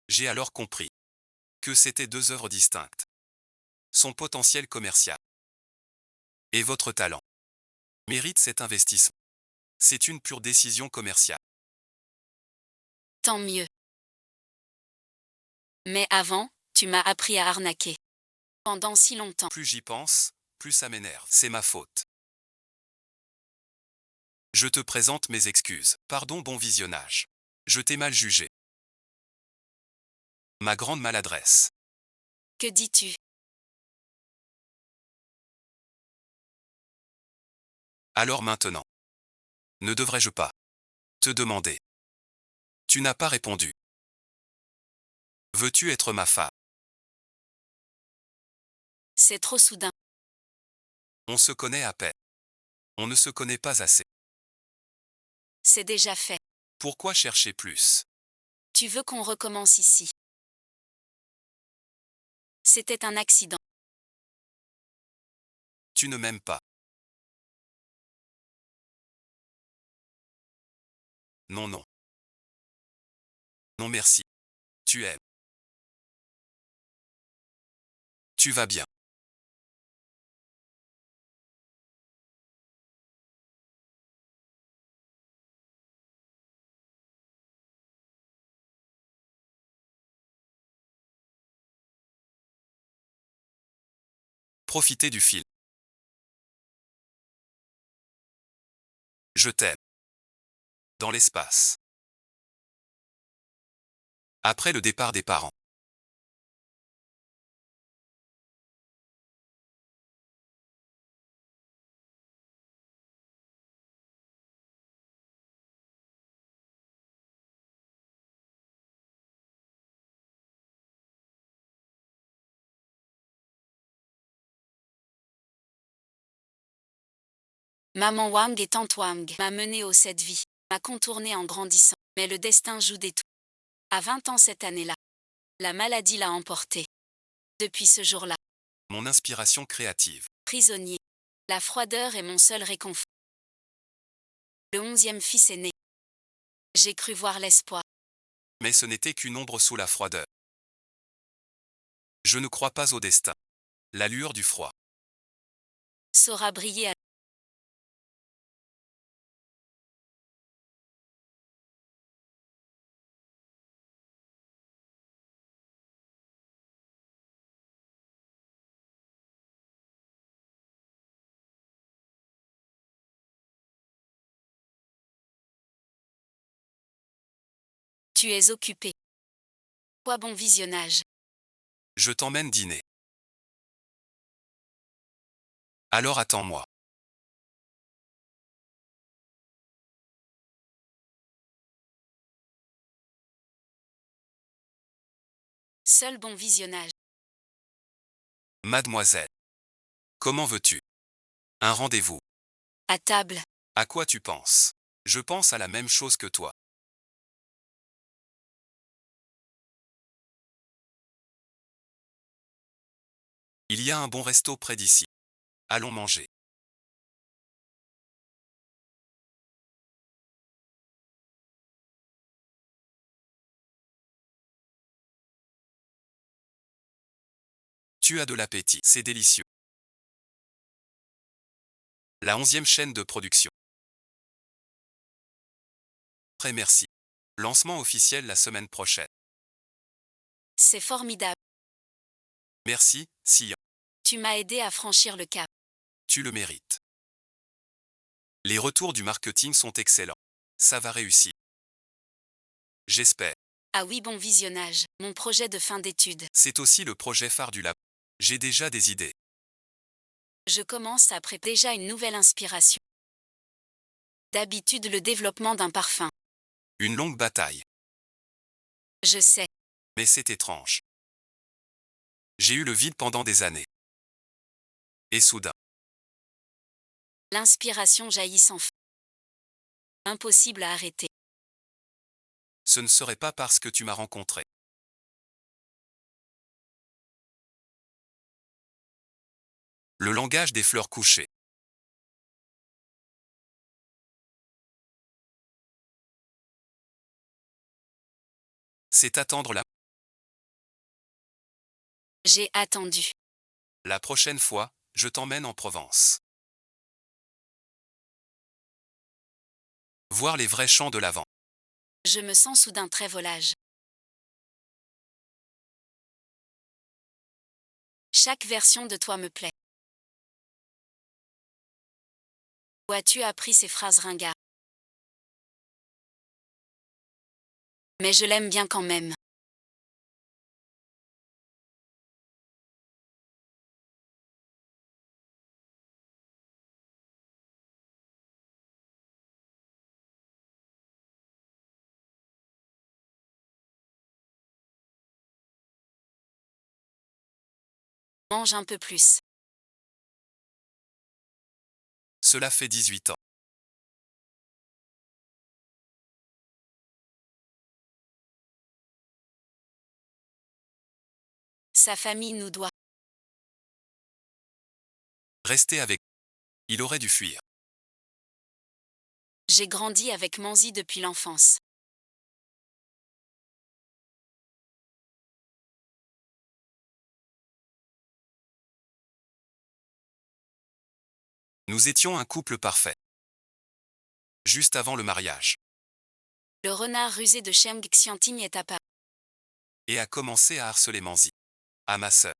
J'ai alors compris que c'était deux œuvres distinctes. Son potentiel commercial et votre talent méritent cet investissement. C'est une pure décision commerciale. Tant mieux. Mais avant, tu m'as appris à arnaquer. Pendant si longtemps. Plus j'y pense, plus ça m'énerve. C'est ma faute. Je te présente mes excuses. Pardon, bon visionnage. Je t'ai mal jugé. Ma grande maladresse. Que dis-tu? Alors maintenant. Ne devrais-je pas te demander? Tu n'as pas répondu. Veux-tu être ma femme? C'est trop soudain. On se connaît à peine. On ne se connaît pas assez. C'est déjà fait. Pourquoi chercher plus? Tu veux qu'on recommence ici? C'était un accident. Tu ne m'aimes pas. Non, non. Non merci. Tu aimes. Tu vas bien. Profitez du film. Je t'aime. Dans l'espace. Après le départ des parents. Maman Wang et tante Wang m'a mené au cette vie, m'a contourné en grandissant. Mais le destin joue des tours. À 20 ans cette année-là, la maladie l'a emporté. Depuis ce jour-là, Mon inspiration créative. prisonnier, la froideur est mon seul réconfort. Le 11e fils est né. J'ai cru voir l'espoir. Mais ce n'était qu'une ombre sous la froideur. Je ne crois pas au destin. L'allure du froid. Saura briller à... Tu es occupé. Quoi bon visionnage. Je t'emmène dîner. Alors attends-moi. Seul bon visionnage. Mademoiselle. Comment veux-tu? Un rendez-vous. À table. À quoi tu penses? Je pense à la même chose que toi. Il y a un bon resto près d'ici. Allons manger. Tu as de l'appétit, c'est délicieux. La 11e chaîne de production. Très merci. Lancement officiel la semaine prochaine. C'est formidable. Merci, Sion. Tu m'as aidé à franchir le cap. Tu le mérites. Les retours du marketing sont excellents. Ça va réussir. J'espère. Ah oui, bon visionnage. Mon projet de fin d'études. C'est aussi le projet phare du lab. J'ai déjà des idées. Je commence à préparer déjà une nouvelle inspiration. D'habitude, le développement d'un parfum. Une longue bataille. Je sais. Mais c'est étrange. J'ai eu le vide pendant des années. Et soudain, L'inspiration jaillit sans fin. Impossible à arrêter. ce ne serait pas parce que tu m'as rencontré. Le langage des fleurs couchées. C'est attendre J'ai attendu. la prochaine fois, je t'emmène en Provence. Voir les vrais champs de l'Avent. Je me sens soudain très volage. Chaque version de toi me plaît. Où as-tu appris ces phrases ringardes? Mais je l'aime bien quand même. Mange un peu plus. Cela fait 18 ans. Sa famille nous doit. Rester avec. Il aurait dû fuir. J'ai grandi avec Manzi depuis l'enfance. Nous étions un couple parfait. Juste avant le mariage. Le renard rusé de Sheng Xianting est apparu. Et a commencé à harceler Manzi. À ma sœur.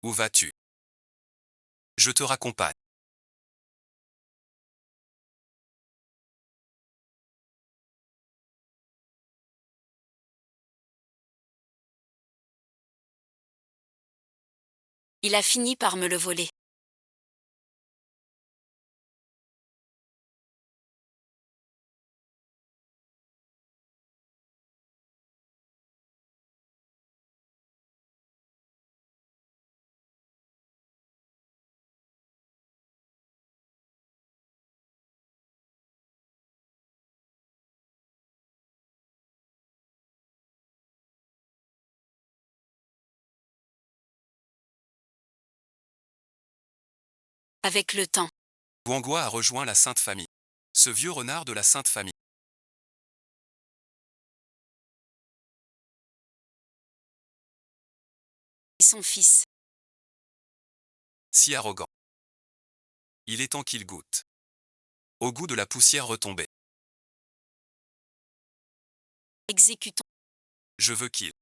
Où vas-tu? Je te raccompagne. Il a fini par me le voler. Avec le temps. Guangua a rejoint la Sainte Famille. Ce vieux renard de la Sainte Famille. Et son fils. Si arrogant. Il est temps qu'il goûte. Au goût de la poussière retombée. Exécutant. Je veux qu'il.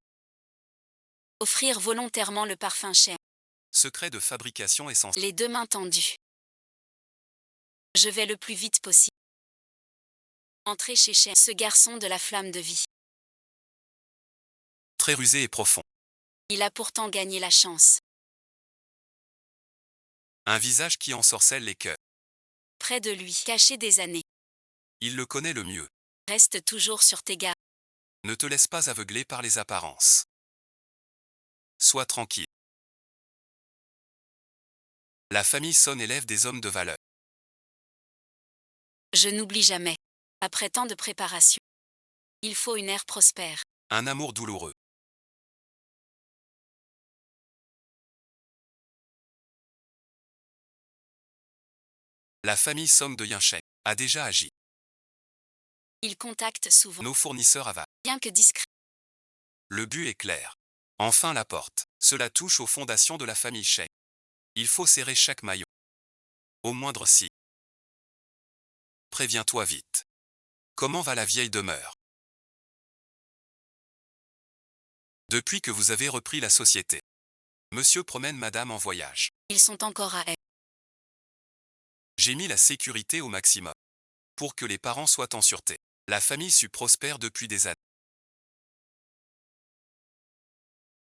Offrir volontairement le parfum cher. Secret de fabrication essentiel. Les deux mains tendues. Je vais le plus vite possible. Entrer chez Cher, ce garçon de la flamme de vie. Très rusé et profond. Il a pourtant gagné la chance. Un visage qui ensorcelle les cœurs. Près de lui, caché des années. Il le connaît le mieux. Reste toujours sur tes gardes. Ne te laisse pas aveugler par les apparences. Sois tranquille. La famille Son élève des hommes de valeur. Je n'oublie jamais. Après tant de préparation. Il faut une ère prospère. Un amour douloureux. La famille Somme de Yincheng a déjà agi. Il contacte souvent. Nos fournisseurs avalent. Bien que discret. Le but est clair. Enfin la porte. Cela touche aux fondations de la famille Sheng. Il faut serrer chaque maillot. Au moindre si. Préviens-toi vite. Comment va la vieille demeure? Depuis que vous avez repris la société. Monsieur promène madame en voyage. Ils sont encore à elle. J'ai mis la sécurité au maximum. Pour que les parents soient en sûreté. La famille Su prospère depuis des années.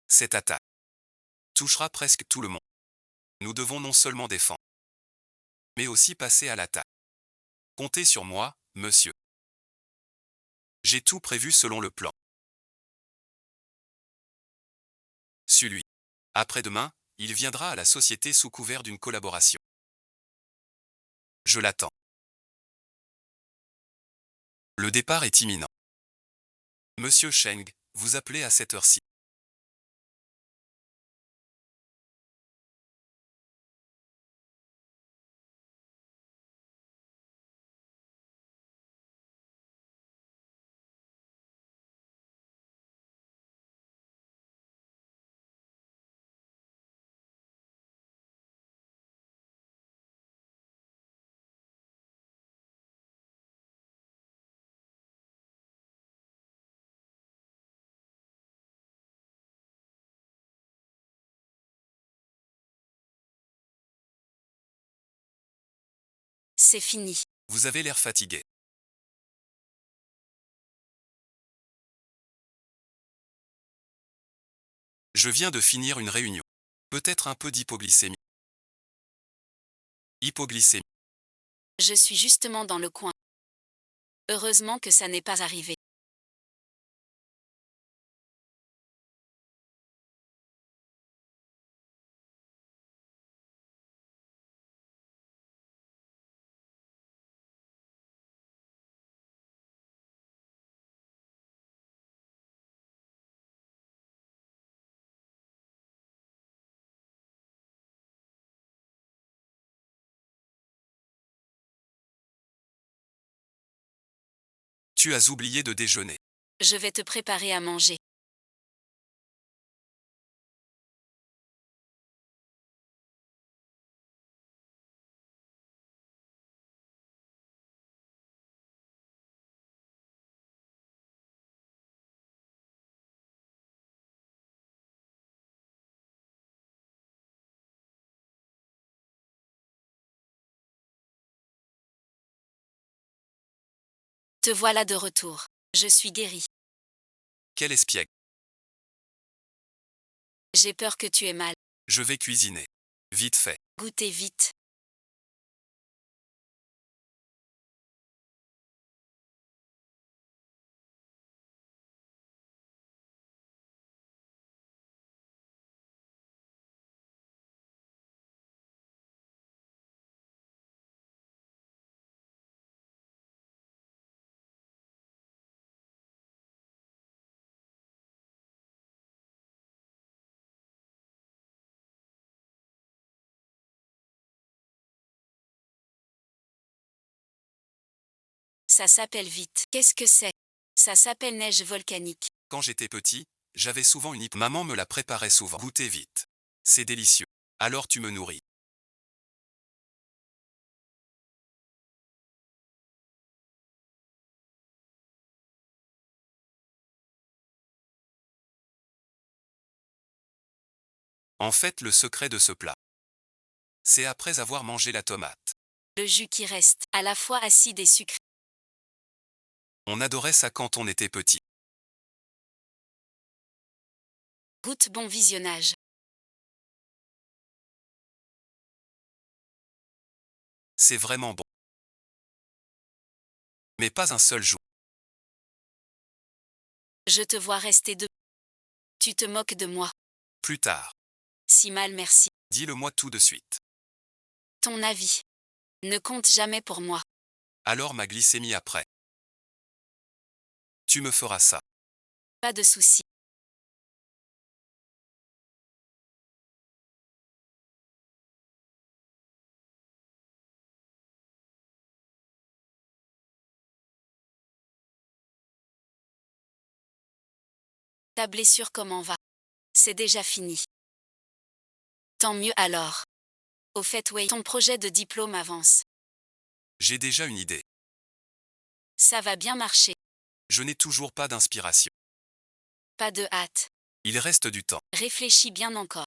Cette attaque touchera presque tout le monde. Nous devons non seulement défendre, mais aussi passer à l'attaque. Comptez sur moi, monsieur. J'ai tout prévu selon le plan. Suis-lui. Après-demain, il viendra à la société sous couvert d'une collaboration. Je l'attends. Le départ est imminent. Monsieur Sheng, vous appelez à cette heure-ci. C'est fini. Vous avez l'air fatigué. Je viens de finir une réunion. Peut-être un peu d'hypoglycémie. Hypoglycémie. Je suis justement dans le coin. Heureusement que ça n'est pas arrivé. Tu as oublié de déjeuner. Je vais te préparer à manger. Te voilà de retour. Je suis guérie. Quel espiègle. J'ai peur que tu aies mal. Je vais cuisiner. Vite fait. Goûtez vite. Ça s'appelle vite. Qu'est-ce que c'est? Ça s'appelle neige volcanique. Quand j'étais petit, J'avais souvent une Maman me la préparait souvent. Goûtez vite. C'est délicieux. Alors tu me nourris. En fait, le secret de ce plat, c'est après avoir mangé la tomate. Le jus qui reste, à la fois acide et sucré. On adorait ça quand on était petit. Goûte bon visionnage. C'est vraiment bon. Mais pas un seul jour. Je te vois rester debout. Tu te moques de moi. Plus tard. Si mal merci. Dis-le-moi tout de suite. Ton avis ne compte jamais pour moi. Alors ma glycémie après. Tu me feras ça. Pas de souci. Ta blessure comment va? C'est déjà fini. Tant mieux alors. Au fait, oui, ton projet de diplôme avance. J'ai déjà une idée. Ça va bien marcher. Je n'ai toujours pas d'inspiration. Pas de hâte. Il reste du temps. Réfléchis bien encore.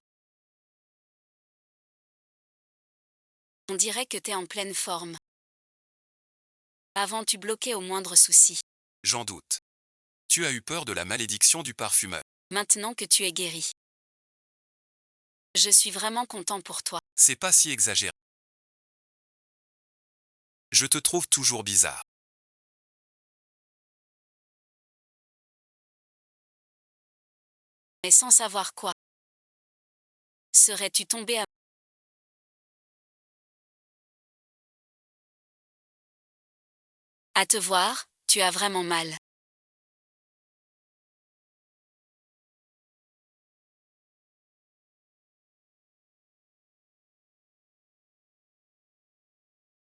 On dirait que t'es en pleine forme. Avant tu bloquais au moindre souci. J'en doute. Tu as eu peur de la malédiction du parfumeur. Maintenant que tu es guéri. Je suis vraiment content pour toi. C'est pas si exagéré. Je te trouve toujours bizarre. Mais sans savoir quoi. Serais-tu tombé à... À te voir, tu as vraiment mal.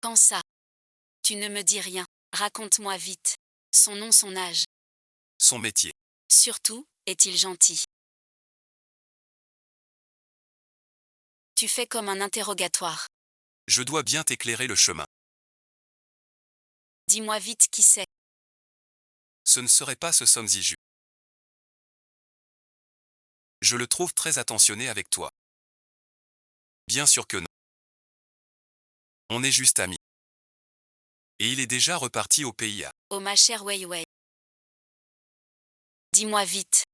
Quand ça? Tu ne me dis rien. Raconte-moi vite. Son nom, son âge. Son métier. Surtout, est-il gentil? Tu fais comme un interrogatoire. Je dois bien t'éclairer le chemin. Dis-moi vite qui c'est. Ce ne serait pas ce Somzi-Ju. Je le trouve très attentionné avec toi. Bien sûr que non. On est juste amis. Et il est déjà reparti au pays. Oh ma chère Wei Wei. Dis-moi vite.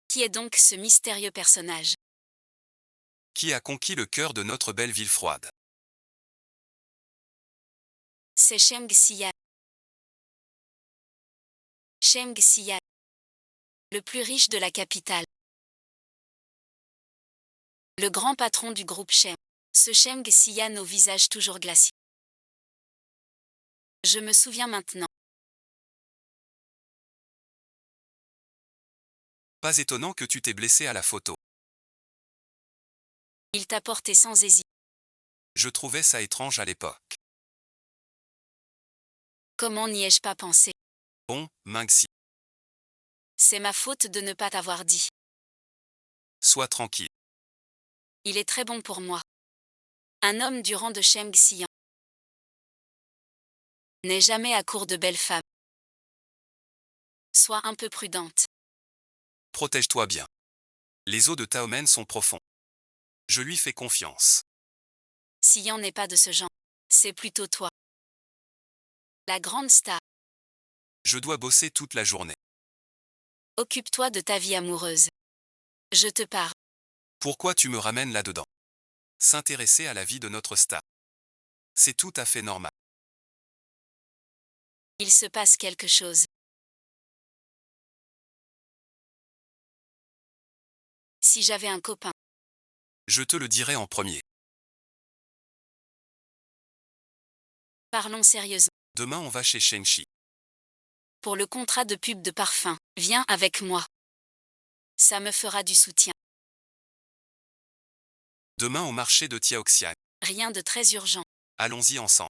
Qui est donc ce mystérieux personnage? Qui a conquis le cœur de notre belle ville froide. C'est Sheng Xian. Sheng Xian. Le plus riche de la capitale. Le grand patron du groupe Shem. Ce Sheng Xian au visage toujours glacial. Je me souviens maintenant. Pas étonnant que tu t'es blessé à la photo. Il t'a porté sans hésiter. Je trouvais ça étrange à l'époque. Comment n'y ai-je pas pensé? Bon, Minxi. C'est ma faute de ne pas t'avoir dit. Sois tranquille. Il est très bon pour moi. Un homme du rang de Sheng Xian n'est jamais à court de belles femmes. Sois un peu prudente. Protège-toi bien. Les eaux de Taomen sont profonds. Je lui fais confiance. Xian n'est pas de ce genre. C'est plutôt toi. La grande star. Je dois bosser toute la journée. Occupe-toi de ta vie amoureuse. Je te parle. Pourquoi tu me ramènes là-dedans? S'intéresser à la vie de notre star. C'est tout à fait normal. Il se passe quelque chose. Si j'avais un copain. Je te le dirai en premier. Parlons sérieusement. Demain on va chez Shengshi. Pour le contrat de pub de parfum, viens avec moi. Ça me fera du soutien. Demain au marché de Tiaoxian. Rien de très urgent. Allons-y ensemble.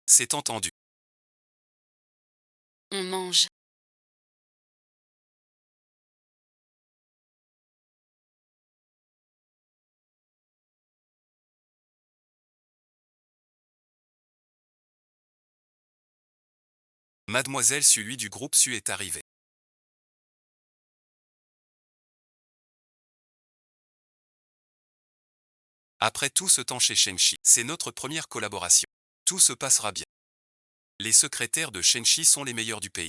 C'est entendu. On mange. Mademoiselle Sully du groupe Su est arrivée. Après tout ce temps chez Shenchi, c'est notre première collaboration. Tout se passera bien. Les secrétaires de Shenchi sont les meilleurs du pays.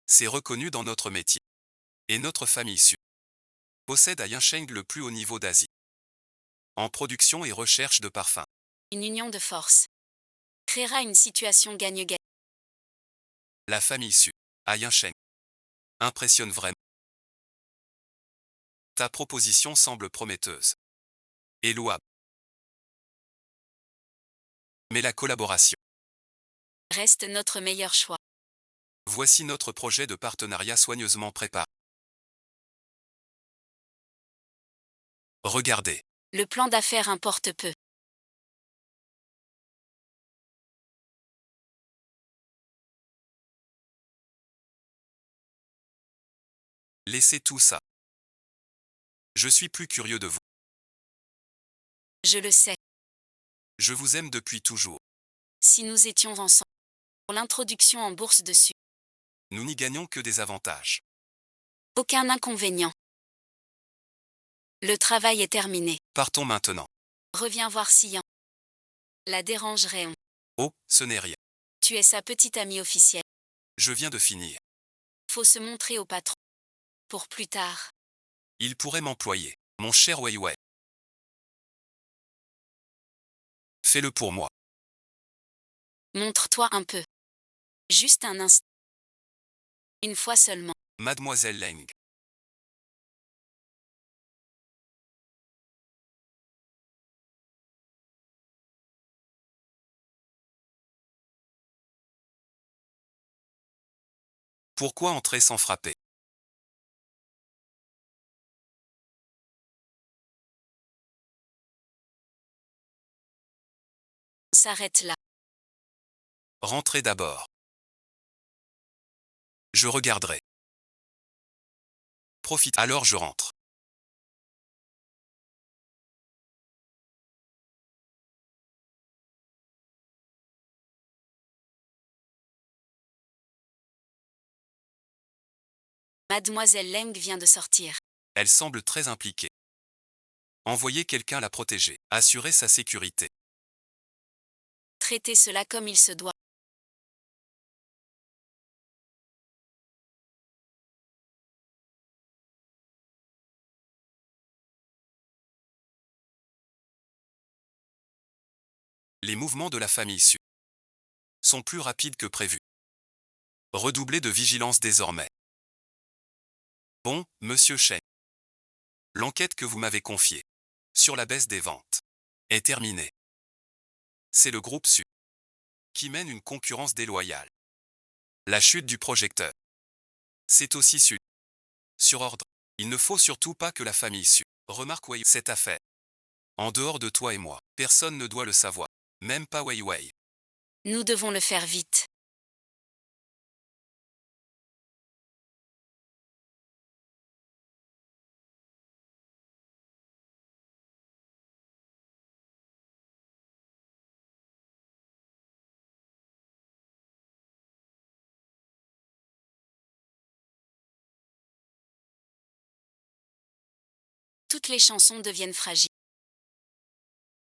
C'est reconnu dans notre métier. Et notre famille Su possède à Yincheng le plus haut niveau d'Asie. En production et recherche de parfums. Une union de force créera une situation gagne-gagne. La famille Su à Yincheng impressionne vraiment. Ta proposition semble prometteuse et louable. Mais la collaboration Reste notre meilleur choix. Voici notre projet de partenariat soigneusement préparé. Regardez. Le plan d'affaires importe peu. Laissez tout ça. Je suis plus curieux de vous. Je le sais. Je vous aime depuis toujours. Si nous étions ensemble pour l'introduction en bourse dessus, Nous n'y gagnons que des avantages. aucun inconvénient. Le travail est terminé. Partons maintenant. Reviens voir Sian. La dérangerait-on. Oh, ce n'est rien. Tu es sa petite amie officielle. Je viens de finir. Faut se montrer au patron. Pour plus tard. Il pourrait m'employer. Mon cher Weiwei. Fais-le pour moi. Montre-toi un peu. Juste un instant. Une fois seulement. Mademoiselle Leng. Pourquoi entrer sans frapper? On s'arrête là. Rentrez d'abord. Je regarderai. Profite. Alors je rentre. Mademoiselle Leng vient de sortir. Elle semble très impliquée. Envoyez quelqu'un la protéger. Assurer sa sécurité. Traitez cela comme il se doit. Les mouvements de la famille Su sont plus rapides que prévu. Redoublez de vigilance désormais. Bon, monsieur Shen. L'enquête que vous m'avez confiée sur la baisse des ventes est terminée. C'est le groupe Su qui mène une concurrence déloyale. La chute du projecteur. C'est aussi Su. Sur ordre. Il ne faut surtout pas que la famille Su remarque cette affaire. En dehors de toi et moi, personne ne doit le savoir. Même pas Weiwei. Nous devons le faire vite. Toutes les chansons deviennent fragiles.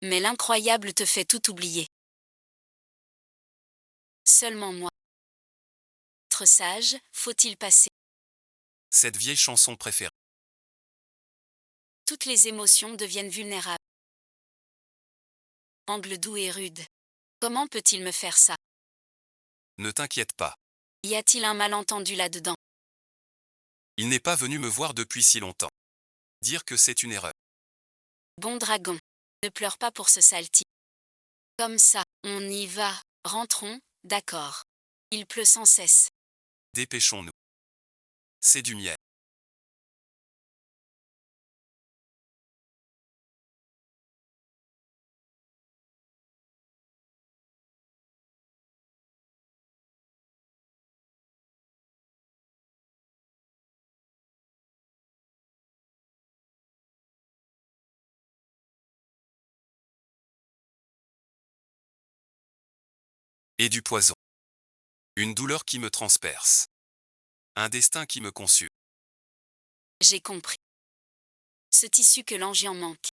Mais l'incroyable te fait tout oublier. Seulement moi. Être sage, faut-il passer? Cette vieille chanson préférée. Toutes les émotions deviennent vulnérables. Angle doux et rude. Comment peut-il me faire ça? Ne t'inquiète pas. Y a-t-il un malentendu là-dedans? Il n'est pas venu me voir depuis si longtemps. Dire que c'est une erreur. Bon dragon. Ne pleure pas pour ce sale type. Comme ça, on y va. Rentrons, d'accord. Il pleut sans cesse. Dépêchons-nous. C'est du miel. Et du poison. Une douleur qui me transperce. Un destin qui me consume. J'ai compris. Ce tissu que l'ange en manque.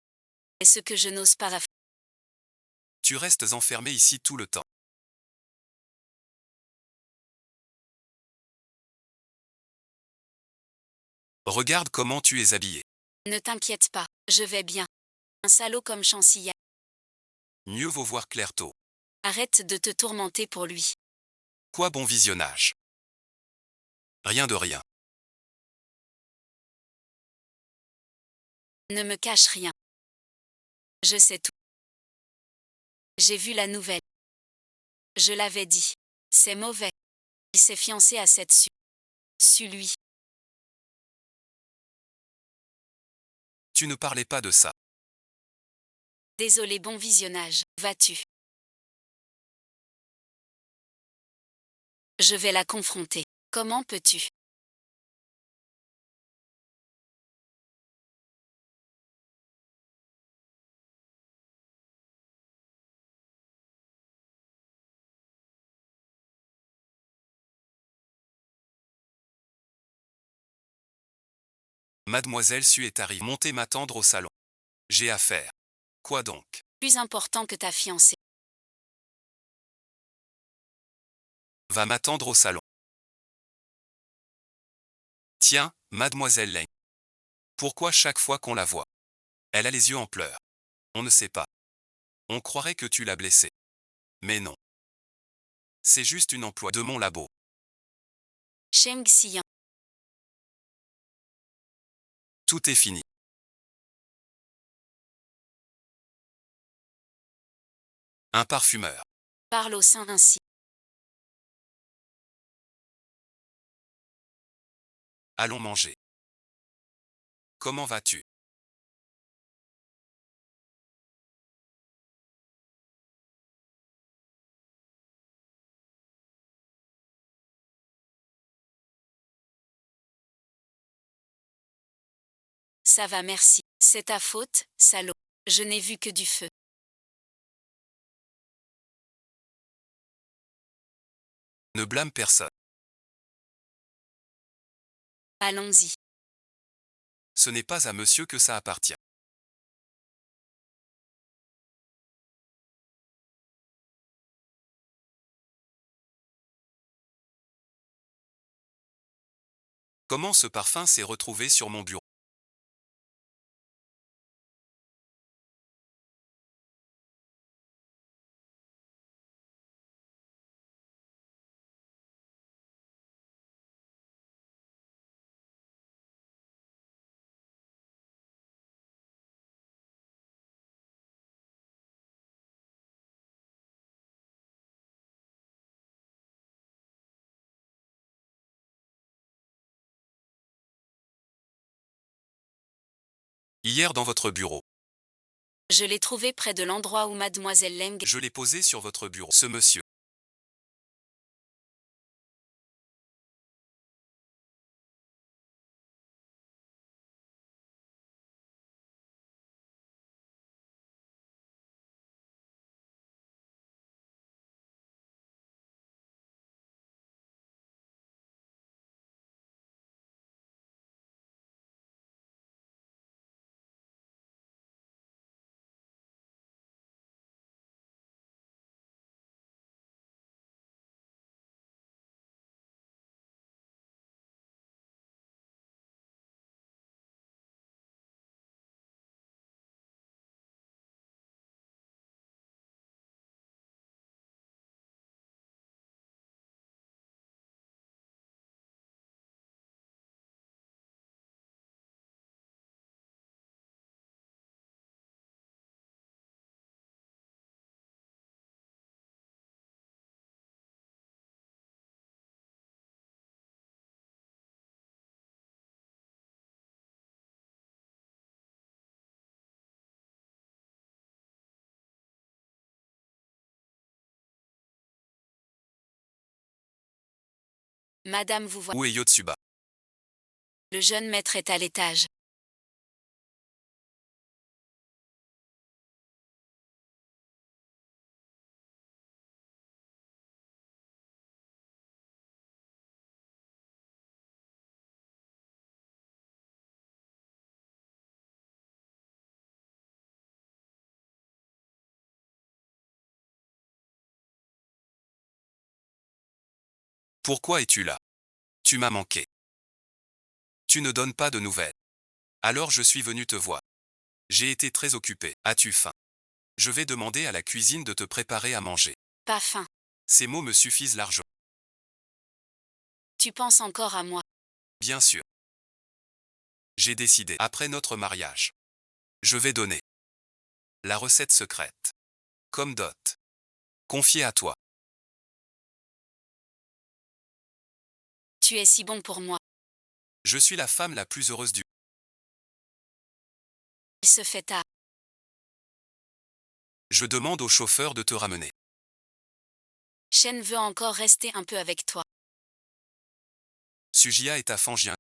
Est ce que je n'ose pas affronter. Tu restes enfermé ici tout le temps. Regarde comment tu es habillé. Ne t'inquiète pas, je vais bien. Un salaud comme Chancillard. Mieux vaut voir clair tôt. Arrête de te tourmenter pour lui. Quoi bon visionnage. Rien de rien. Ne me cache rien. Je sais tout. J'ai vu la nouvelle. Je l'avais dit. C'est mauvais. Il s'est fiancé à cette lui. Tu ne parlais pas de ça. Désolé, bon visionnage. Vas-tu? Je vais la confronter. Comment peux-tu? Mademoiselle Su est arrivée. Montez m'attendre au salon. J'ai affaire. Quoi donc? Plus important que ta fiancée. Va m'attendre au salon. Tiens, mademoiselle Lane. Pourquoi chaque fois qu'on la voit, elle a les yeux en pleurs? On ne sait pas. On croirait que tu l'as blessée. Mais non. C'est juste une employée de mon labo. Sheng Xian. Tout est fini. Un parfumeur. Parle au sein ainsi. Allons manger. Comment vas-tu? Ça va, merci. C'est ta faute, salaud. Je n'ai vu que du feu. Ne blâme personne. Allons-y. Ce n'est pas à monsieur que ça appartient. Comment ce parfum s'est retrouvé sur mon bureau? Hier dans votre bureau. Je l'ai trouvé près de l'endroit où mademoiselle Leng. Je l'ai posé sur votre bureau. Ce monsieur. Madame vous voit. Où est Yotsuba? Le jeune maître est à l'étage. Pourquoi es-tu là? Tu m'as manqué. Tu ne donnes pas de nouvelles. Alors je suis venu te voir. J'ai été très occupé. As-tu faim? Je vais demander à la cuisine de te préparer à manger. Pas faim. Ces mots me suffisent largement. Tu penses encore à moi. Bien sûr. J'ai décidé, après notre mariage. Je vais donner la recette secrète. Comme dot. Confiée à toi. Tu es si bon pour moi. Je suis la femme la plus heureuse du... Il se fait tard. Je demande au chauffeur de te ramener. Shen veut encore rester un peu avec toi. Sujia est ta fangien.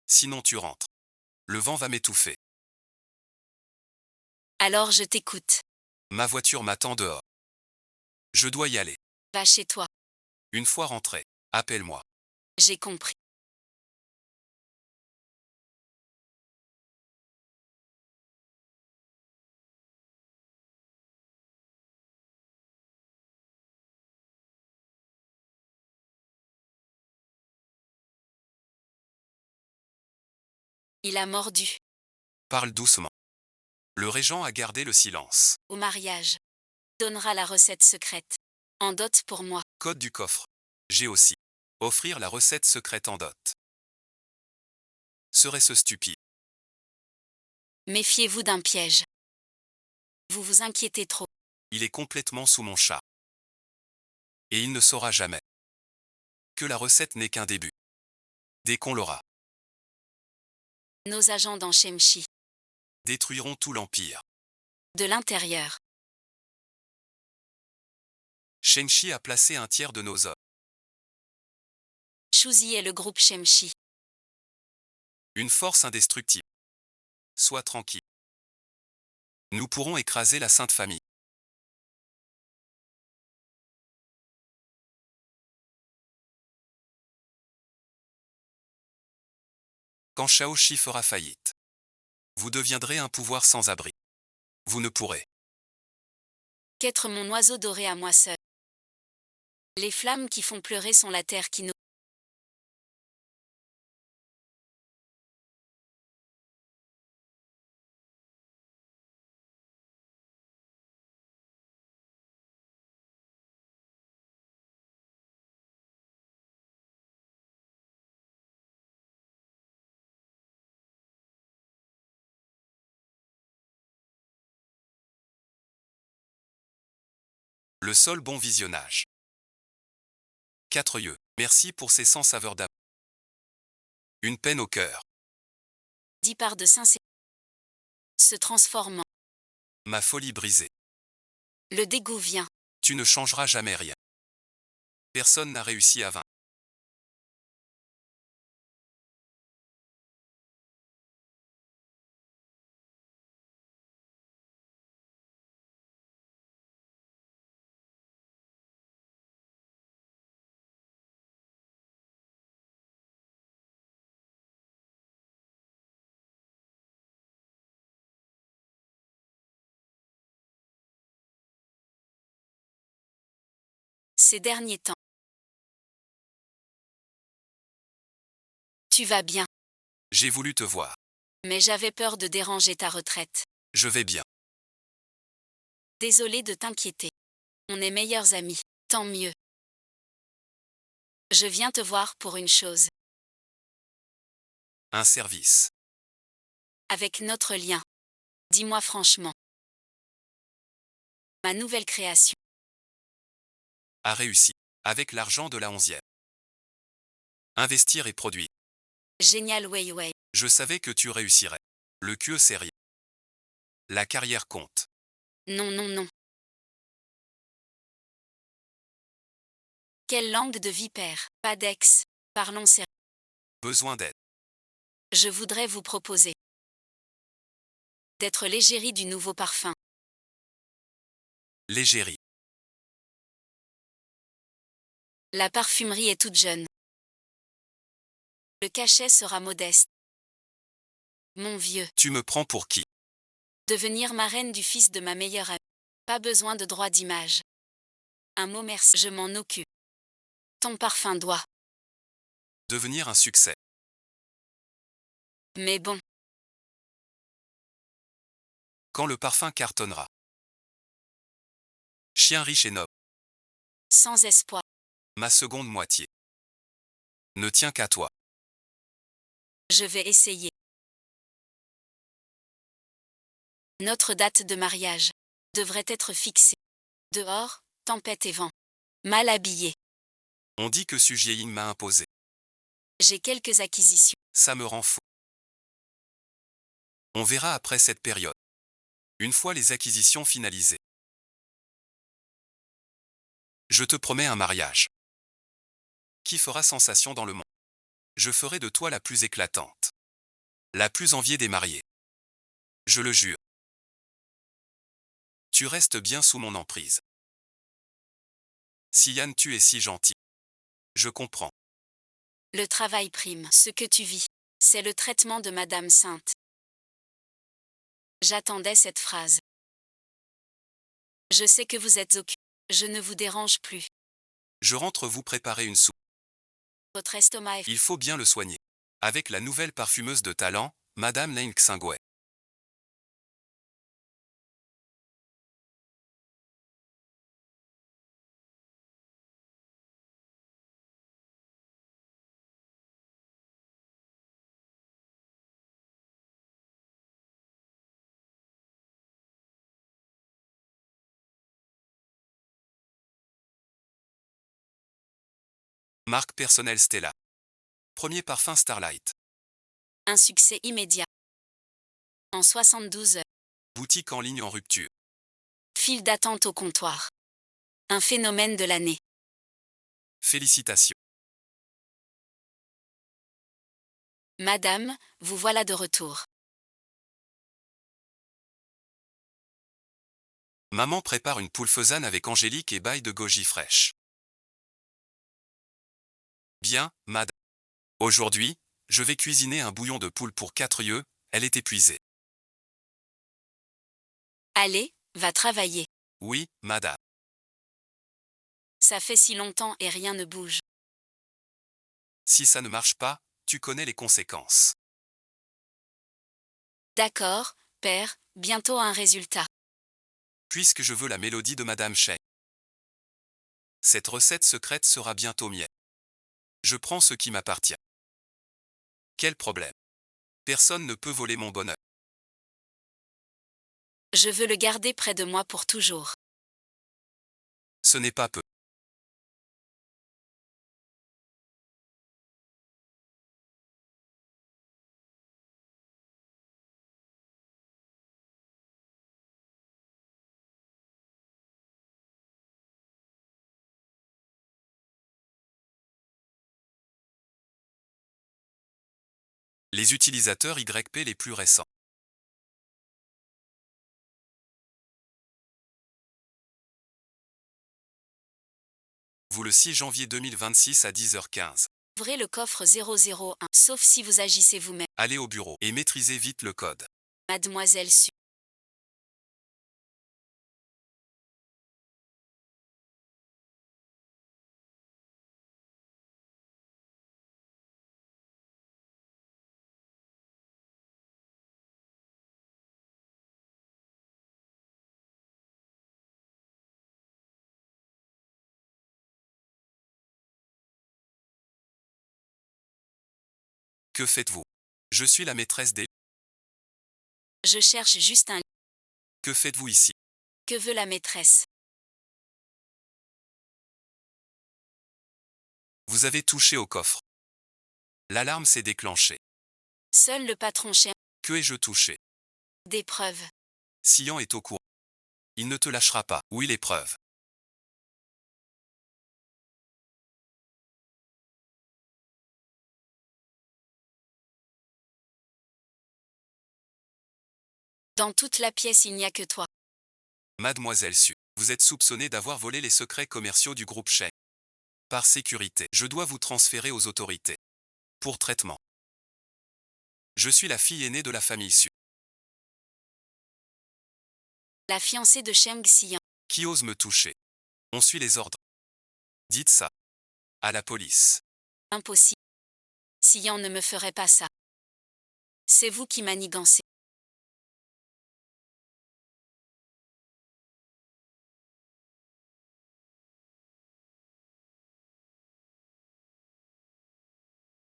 Sinon tu rentres. Le vent va m'étouffer. Alors je t'écoute. Ma voiture m'attend dehors. Je dois y aller. Va chez toi. Une fois rentré, appelle-moi. J'ai compris. Il a mordu. Parle doucement. Le régent a gardé le silence. Au mariage. Donnera la recette secrète. En dot pour moi. Code du coffre. J'ai aussi. Offrir la recette secrète en dot. Serait-ce stupide? Méfiez-vous d'un piège. Vous vous inquiétez trop. Il est complètement sous mon chat. Et il ne saura jamais que la recette n'est qu'un début. Dès qu'on l'aura, Nos agents dans Shemshi. détruiront tout l'Empire. De l'intérieur. Shengshi a placé un tiers de nos hommes. Shuzi et le groupe Shemshi. Une force indestructible. Sois tranquille. Nous pourrons écraser la Sainte Famille. Quand Shaoxi fera faillite, vous deviendrez un pouvoir sans abri. Vous ne pourrez Qu'être mon oiseau doré à moi seul. Les flammes qui font pleurer sont la terre qui nous... le seul bon visionnage. 4 yeux. Merci pour ces 100 saveurs d'amour. Une peine au cœur. 10 parts de sincérité. Se transformant. Ma folie brisée. Le dégoût vient. Tu ne changeras jamais rien. Personne n'a réussi à vaincre. Ces derniers temps. Tu vas bien. J'ai voulu te voir. Mais j'avais peur de déranger ta retraite. Je vais bien. Désolé de t'inquiéter. On est meilleurs amis. Tant mieux. Je viens te voir pour une chose. Un service. Avec notre lien. Dis-moi franchement. Ma nouvelle création. A réussi. Avec l'argent de la 11e. Investir et produire. Génial Weiwei. Je savais que tu réussirais. Le QE c'est rien. La carrière compte. Non, non, non. Quelle langue de vipère. Pas d'ex. Parlons sérieux. Besoin d'aide. Je voudrais vous proposer d'être l'égérie du nouveau parfum. L'égérie. La parfumerie est toute jeune. Le cachet sera modeste. Mon vieux. Tu me prends pour qui? Devenir marraine du fils de ma meilleure amie. Pas besoin de droit d'image. Un mot merci. Je m'en occupe. Ton parfum doit. devenir un succès. Mais bon, Quand le parfum cartonnera. Chien riche et noble, sans espoir. ma seconde moitié. Ne tient qu'à toi. Je vais essayer. Notre date de mariage devrait être fixée. Dehors, tempête et vent. Mal habillé. On dit que Su Jieying m'a imposé. J'ai quelques acquisitions. Ça me rend fou. On verra après cette période. Une fois les acquisitions finalisées. Je te promets un mariage qui fera sensation dans le monde. Je ferai de toi la plus éclatante. La plus enviée des mariés. Je le jure. Tu restes bien sous mon emprise. Si Yann, tu es si gentil. Je comprends. Le travail prime. Ce que tu vis, c'est le traitement de Madame Sainte. J'attendais cette phrase. Je sais que vous êtes occupé. Je ne vous dérange plus. Je rentre vous préparer une soupe. Votre estomac est... Il faut bien le soigner. Avec la nouvelle parfumeuse de talent, Madame Leng Xingwei. Marque personnelle Stella. Premier parfum Starlight. Un succès immédiat. En 72 heures. Boutique en ligne en rupture. File d'attente au comptoir. Un phénomène de l'année. Félicitations. Madame, vous voilà de retour. Maman prépare une poule faisane avec Angélique et baille de goji fraîche. Bien, madame. Aujourd'hui, je vais cuisiner un bouillon de poule pour 4 yeux, elle est épuisée. Allez, va travailler. Oui, madame. Ça fait si longtemps et rien ne bouge. Si ça ne marche pas, tu connais les conséquences. D'accord, père, bientôt un résultat. Puisque je veux la mélodie de Madame Cheng. Cette recette secrète sera bientôt mienne. Je prends ce qui m'appartient. Quel problème? Personne ne peut voler mon bonheur. Je veux le garder près de moi pour toujours. Ce n'est pas peu. Les utilisateurs YP les plus récents. Vous le 6 janvier 2026 à 10h15. Ouvrez le coffre 001, sauf si vous agissez vous-même. Allez au bureau et maîtrisez vite le code. Mademoiselle Su. Que faites-vous? Je suis la maîtresse des... Je cherche juste un... Que faites-vous ici? Que veut la maîtresse? Vous avez touché au coffre. L'alarme s'est déclenchée. Seul le patron cherche Que ai-je touché? des preuves. Sian est au courant. Il ne te lâchera pas. Oui, les preuves. Dans toute la pièce il n'y a que toi. Mademoiselle Su, vous êtes soupçonnée d'avoir volé les secrets commerciaux du groupe Sheng. Par sécurité, je dois vous transférer aux autorités. Pour traitement. Je suis la fille aînée de la famille Su. La fiancée de Sheng Xian. Qui ose me toucher? On suit les ordres. Dites ça. À la police. Impossible. Sian ne me ferait pas ça. C'est vous qui manigancez.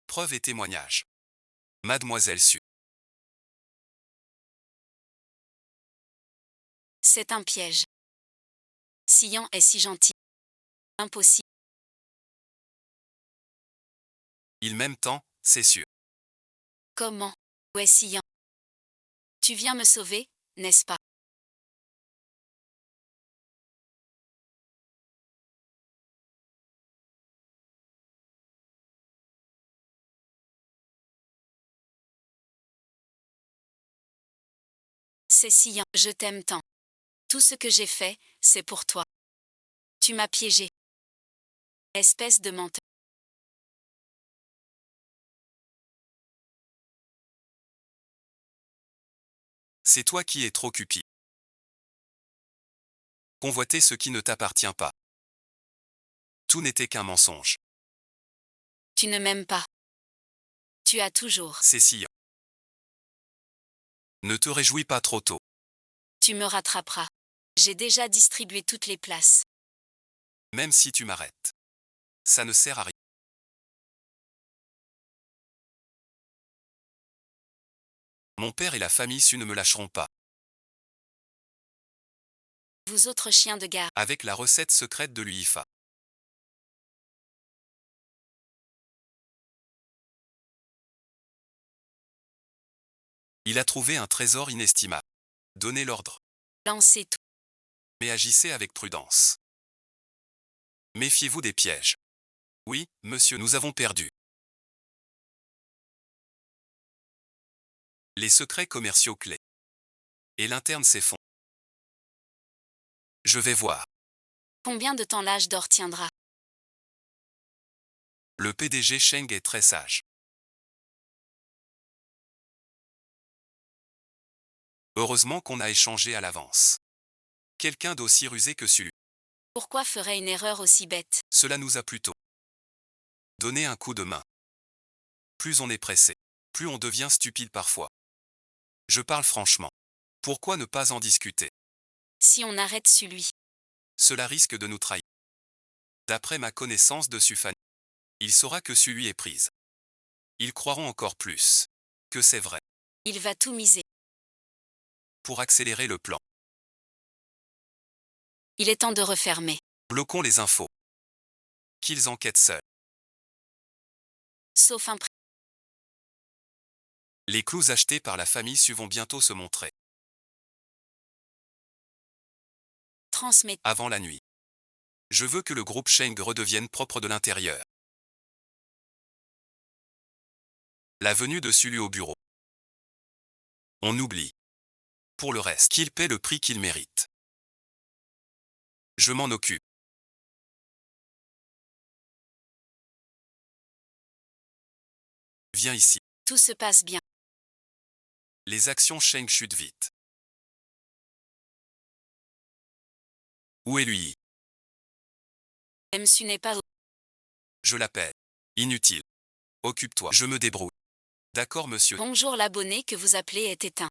Preuve et témoignage. Mademoiselle Su. C'est un piège. Sian est si gentil. Impossible. Il m'aime tant, c'est sûr. Comment? Où est Sian? Tu viens me sauver, n'est-ce pas? C'est Sian. Je t'aime tant. Tout ce que j'ai fait, c'est pour toi. Tu m'as piégé. Espèce de menteur. C'est toi qui es trop cupide. Convoiter ce qui ne t'appartient pas. Tout n'était qu'un mensonge. Tu ne m'aimes pas. Tu as toujours. C'est Sian. Ne te réjouis pas trop tôt. Tu me rattraperas. J'ai déjà distribué toutes les places. Même si tu m'arrêtes. Ça ne sert à rien. Mon père et la famille Su ne me lâcheront pas. Vous autres chiens de gare. Avec la recette secrète de l'UIFA. Il a trouvé un trésor inestimable. Donnez l'ordre. Lancez tout. Mais agissez avec prudence. Méfiez-vous des pièges. Oui, monsieur, nous avons perdu. Les secrets commerciaux clés. Et l'interne s'effondre. Je vais voir. Combien de temps l'âge d'or tiendra? Le PDG Cheng est très sage. Heureusement qu'on a échangé à l'avance. Quelqu'un d'aussi rusé que Su. Pourquoi ferait une erreur aussi bête? Cela nous a plutôt donné un coup de main. Plus on est pressé, plus on devient stupide parfois. Je parle franchement. Pourquoi ne pas en discuter? Si on arrête celui. Cela risque de nous trahir. D'après ma connaissance de Sufani, il saura que celui est prise. Ils croiront encore plus que c'est vrai. Il va tout miser. Pour accélérer le plan, Il est temps de refermer. bloquons les infos. Qu'ils enquêtent seuls. Sauf un prix. Les clous achetés par la famille Su vont bientôt se montrer. Transmet. Avant la nuit. Je veux que le groupe Cheng redevienne propre de l'intérieur. La venue de Sulu au bureau. On oublie. Pour le reste, qu'il paie le prix qu'il mérite. Je m'en occupe. Viens ici. Tout se passe bien. Les actions Cheng chutent vite. Où est lui? Msu n'est pas au... Je l'appelle. Inutile. Occupe-toi, je me débrouille. D'accord, monsieur. Bonjour, l'abonné que vous appelez est éteint.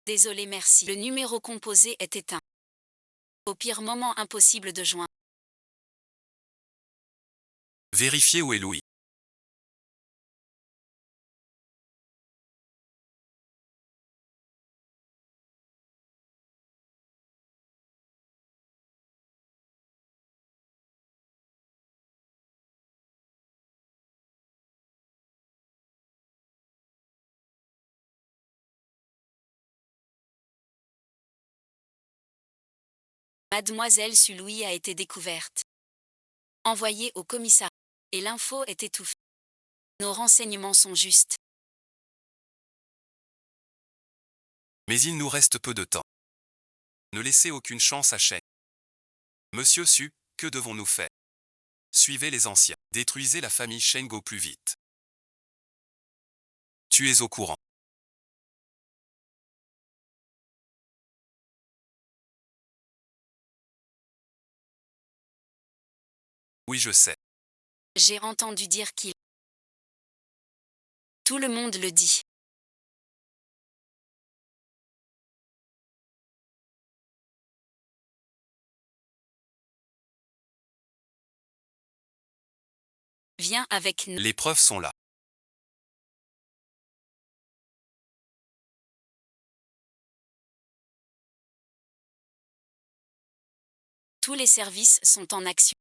Désolé, merci. Le numéro composé est éteint. Au pire moment impossible de joindre. Vérifiez où est Louis. Mademoiselle Sulouis a été découverte. Envoyée au commissariat. Et l'info est étouffée. Nos renseignements sont justes. Mais il nous reste peu de temps. Ne laissez aucune chance à Cheng. Monsieur Su, que devons-nous faire? Suivez les anciens. Détruisez la famille Cheng au plus vite. Tu es au courant. Oui, je sais. J'ai entendu dire qu'il... Tout le monde le dit. Viens avec nous. Les preuves sont là. Tous les services sont en action.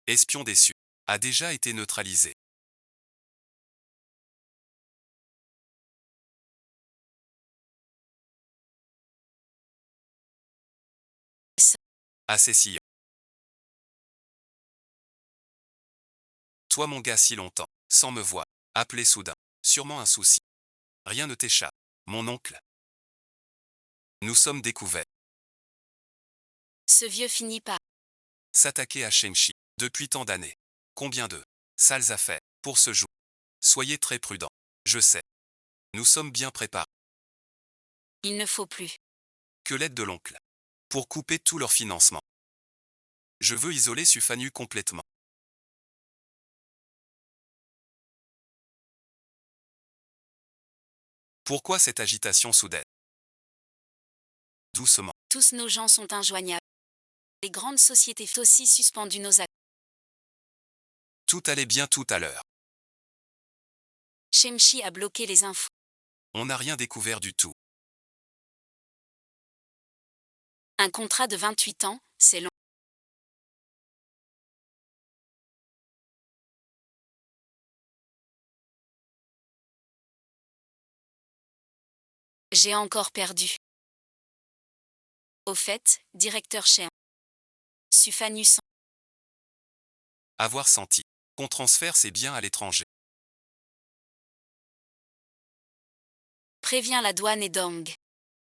Espion déçu. A déjà été neutralisé. Assez sciant. Toi mon gars si longtemps, sans me voir, appelé soudain. Sûrement un souci. Rien ne t'échappe. Mon oncle. Nous sommes découverts. Ce vieux finit par... S'attaquer à Shengchi. Depuis tant d'années. Combien de sales affaires pour ce jour. Soyez très prudents. Je sais. Nous sommes bien préparés. Il ne faut plus. Que l'aide de l'oncle. Pour couper tout leur financement. Je veux isoler Sufanu complètement. Pourquoi cette agitation soudaine? Doucement. Tous nos gens sont injoignables. Les grandes sociétés ont aussi suspendu nos actes. Tout allait bien tout à l'heure. Shemchi a bloqué les infos. On n'a rien découvert du tout. Un contrat de 28 ans, c'est long. J'ai encore perdu. Au fait, directeur Chéan. Sufanus. Avoir senti qu'on transfère ses biens à l'étranger. Préviens la douane et Dong.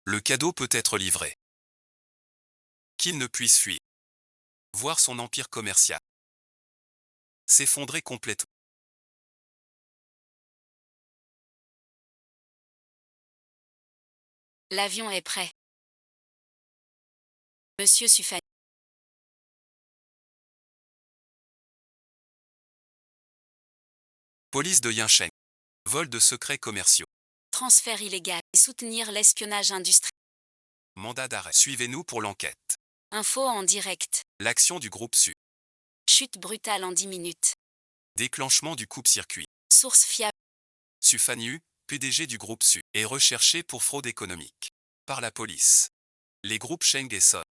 Le cadeau peut être livré. Qu'il ne puisse fuir. Voir son empire commercial s'effondrer complètement. L'avion est prêt. Monsieur Sufan. Police de Yincheng. Vol de secrets commerciaux. Transfert illégal. Et soutenir l'espionnage industriel. Mandat d'arrêt. Suivez-nous pour l'enquête. Info en direct. L'action du groupe Su. Chute brutale en 10 minutes. Déclenchement du coupe-circuit. Source fiable. Sufanu, PDG du groupe Su, est recherché pour fraude économique. Par la police. Les groupes Sheng et Son.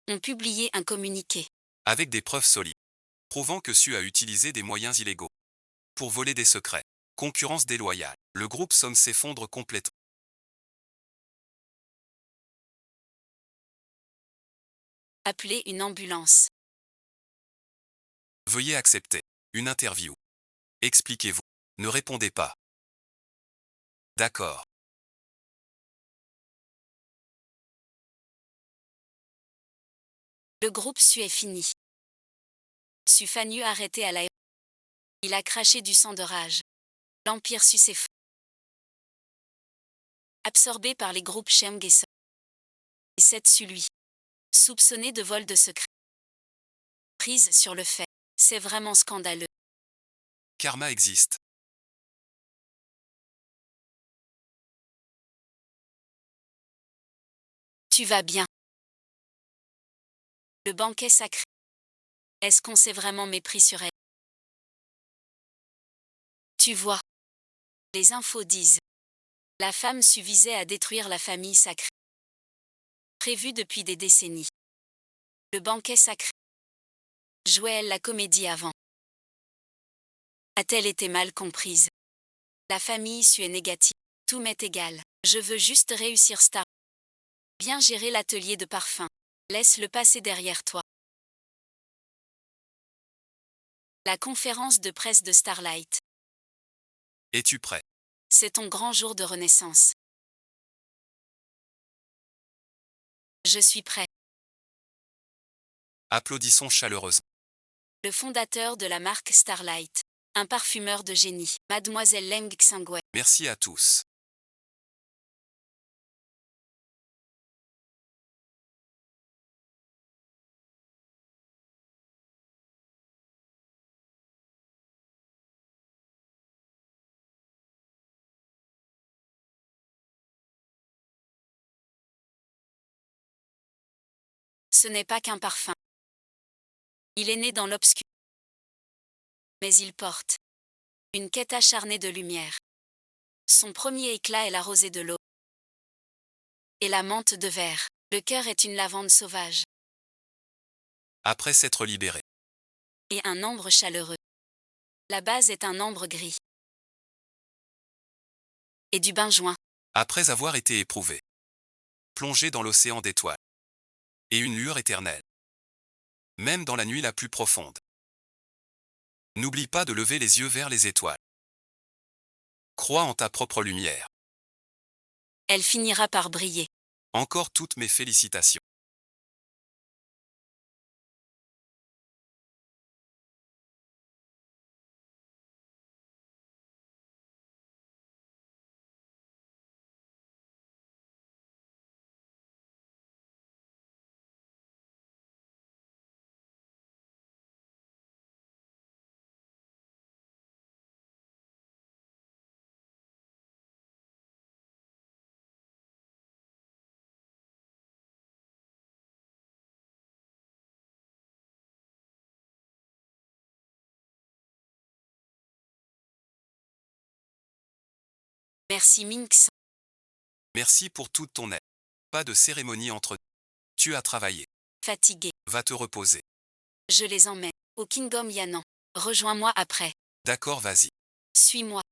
Ont publié un communiqué. Avec des preuves solides. Prouvant que Su a utilisé des moyens illégaux. Pour voler des secrets. Concurrence déloyale. Le groupe Son s'effondre complètement. Appelez une ambulance. Veuillez accepter. Une interview. Expliquez-vous. Ne répondez pas. D'accord. Le groupe Su est fini. Sufanu arrêté à l'aéroport. Il a craché du sang de rage. L'empire Su s'effondre. Absorbé par les groupes Sheng et Son. Et 7 sur lui. Soupçonné de vol de secret. Prise sur le fait. C'est vraiment scandaleux. Karma existe. Tu vas bien. Le banquet sacré. Est-ce qu'on s'est vraiment mépris sur elle? Tu vois. Les infos disent. La femme suffisait à détruire la famille sacrée. Prévue depuis des décennies. Le banquet sacré. Jouait-elle la comédie avant? A-t-elle été mal comprise? La famille Su est négative. Tout m'est égal. Je veux juste réussir Star. Bien gérer l'atelier de parfum. Laisse-le passer derrière toi. La conférence de presse de Starlight. Es-tu prêt? C'est ton grand jour de renaissance. Je suis prêt. Applaudissons chaleureusement. Le fondateur de la marque Starlight. Un parfumeur de génie. Mademoiselle Leng Xingwei. Merci à tous. Ce n'est pas qu'un parfum. Il est né dans l'obscur. Mais il porte une quête acharnée de lumière. Son premier éclat est la rosée de l'eau. Et la menthe de verre. Le cœur est une lavande sauvage. Après s'être libéré. Et un ambre chaleureux. La base est un ambre gris. Et du benjoin. Après avoir été éprouvé. Plongé dans l'océan d'étoiles. Et une lueur éternelle. Même dans la nuit la plus profonde. N'oublie pas de lever les yeux vers les étoiles. Crois en ta propre lumière. Elle finira par briller. Encore toutes mes félicitations. Merci Minx. Merci pour toute ton aide. Pas de cérémonie entre nous. Tu as travaillé. Fatigué. Va te reposer. Je les emmène au Kingdom Yanan. Rejoins-moi après. D'accord, vas-y. Suis-moi.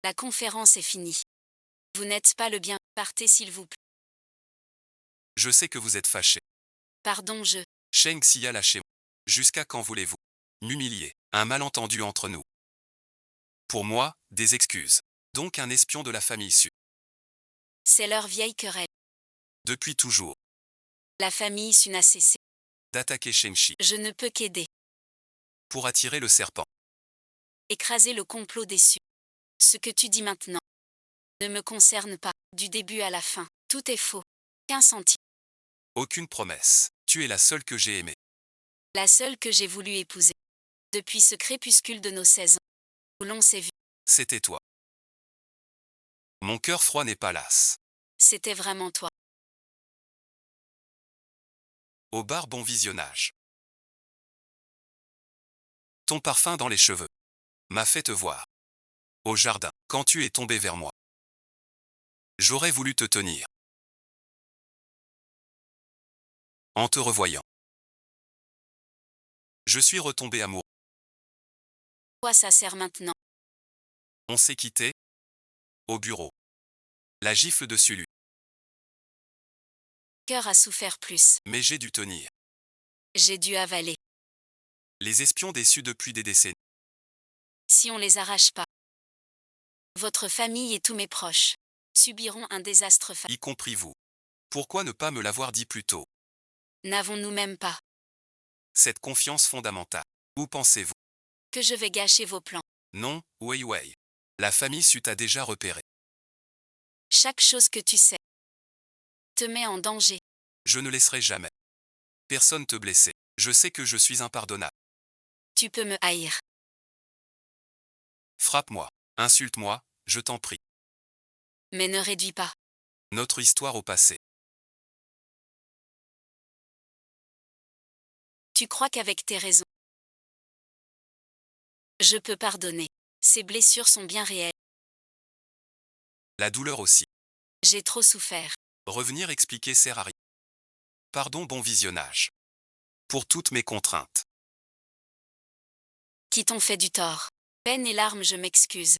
La conférence est finie. Vous n'êtes pas le bien. Partez s'il vous plaît. Je sais que vous êtes fâché. Pardon, Sheng Xi a lâché. Jusqu'à quand voulez-vous m'humilier? Un malentendu entre nous. Pour moi, des excuses. Donc un espion de la famille Su. C'est leur vieille querelle. Depuis toujours. La famille Su n'a cessé. D'attaquer Sheng-Chi. Je ne peux qu'aider. Pour attirer le serpent. Écraser le complot des Su. Ce que tu dis maintenant ne me concerne pas. Du début à la fin, tout est faux. Qu'un centime. Aucune promesse. Tu es la seule que j'ai aimée. La seule que j'ai voulu épouser. Depuis ce crépuscule de nos 16 ans. Où l'on s'est vu. C'était toi. Mon cœur froid n'est pas lasse. C'était vraiment toi. Au bar, bon visionnage. Ton parfum dans les cheveux m'a fait te voir. Au jardin, quand tu es tombé vers moi. J'aurais voulu te tenir. En te revoyant. Je suis retombé amoureux. Quoi ça sert maintenant? On s'est quitté. Au bureau. La gifle de Sulu. Cœur a souffert plus. Mais j'ai dû tenir. J'ai dû avaler. Les espions déçus depuis des décennies. Si on les arrache pas. Votre famille et tous mes proches subiront un désastre Y compris vous. Pourquoi ne pas me l'avoir dit plus tôt? N'avons-nous même pas Cette confiance fondamentale. Où pensez-vous? que je vais gâcher vos plans? Non, Wei Wei. La famille Su t'a déjà repéré. Chaque chose que tu sais te met en danger. Je ne laisserai jamais personne te blesser. Je sais que je suis impardonnable. Tu peux me haïr. Frappe-moi. Insulte-moi, je t'en prie. Mais ne réduis pas. Notre histoire au passé. Tu crois qu'avec tes raisons, je peux pardonner. Ces blessures sont bien réelles. La douleur aussi. J'ai trop souffert. Revenir expliquer sert à rien. Pardon, bon visionnage. Pour toutes mes contraintes. Qui t'ont fait du tort. Peine et larmes, je m'excuse.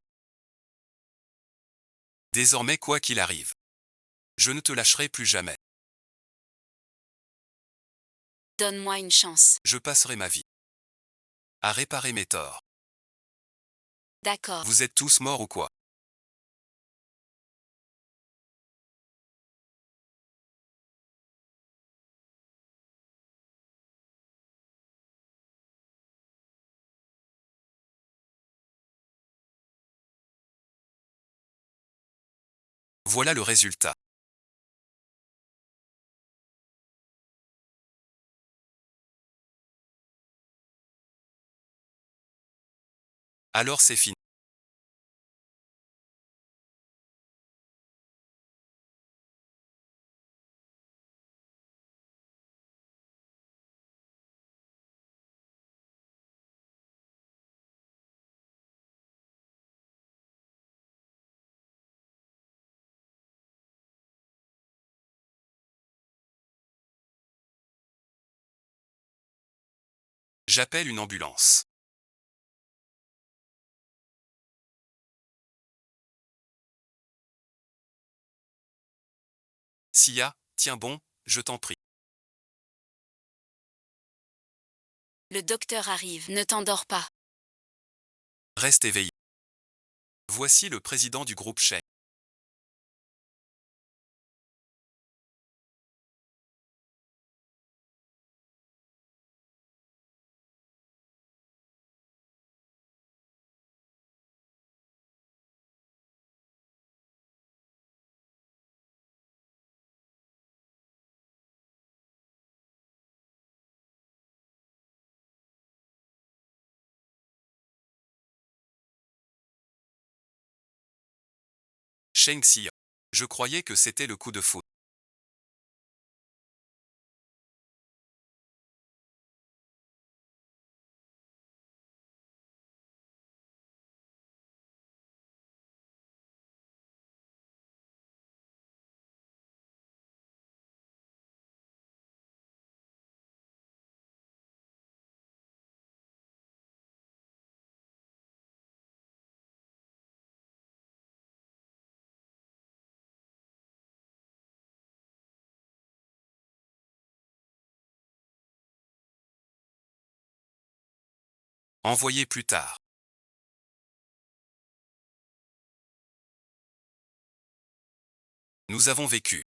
Désormais, quoi qu'il arrive, je ne te lâcherai plus jamais. Donne-moi une chance. Je passerai ma vie à réparer mes torts. D'accord. Vous êtes tous morts ou quoi? Voilà le résultat. Alors c'est fini. J'appelle une ambulance. Sia, tiens bon, je t'en prie. Le docteur arrive, ne t'endors pas. Reste éveillé. Voici le président du groupe Sheng. Sheng Sia. Je croyais que c'était le coup de foudre. Envoyé plus tard. Nous avons vécu.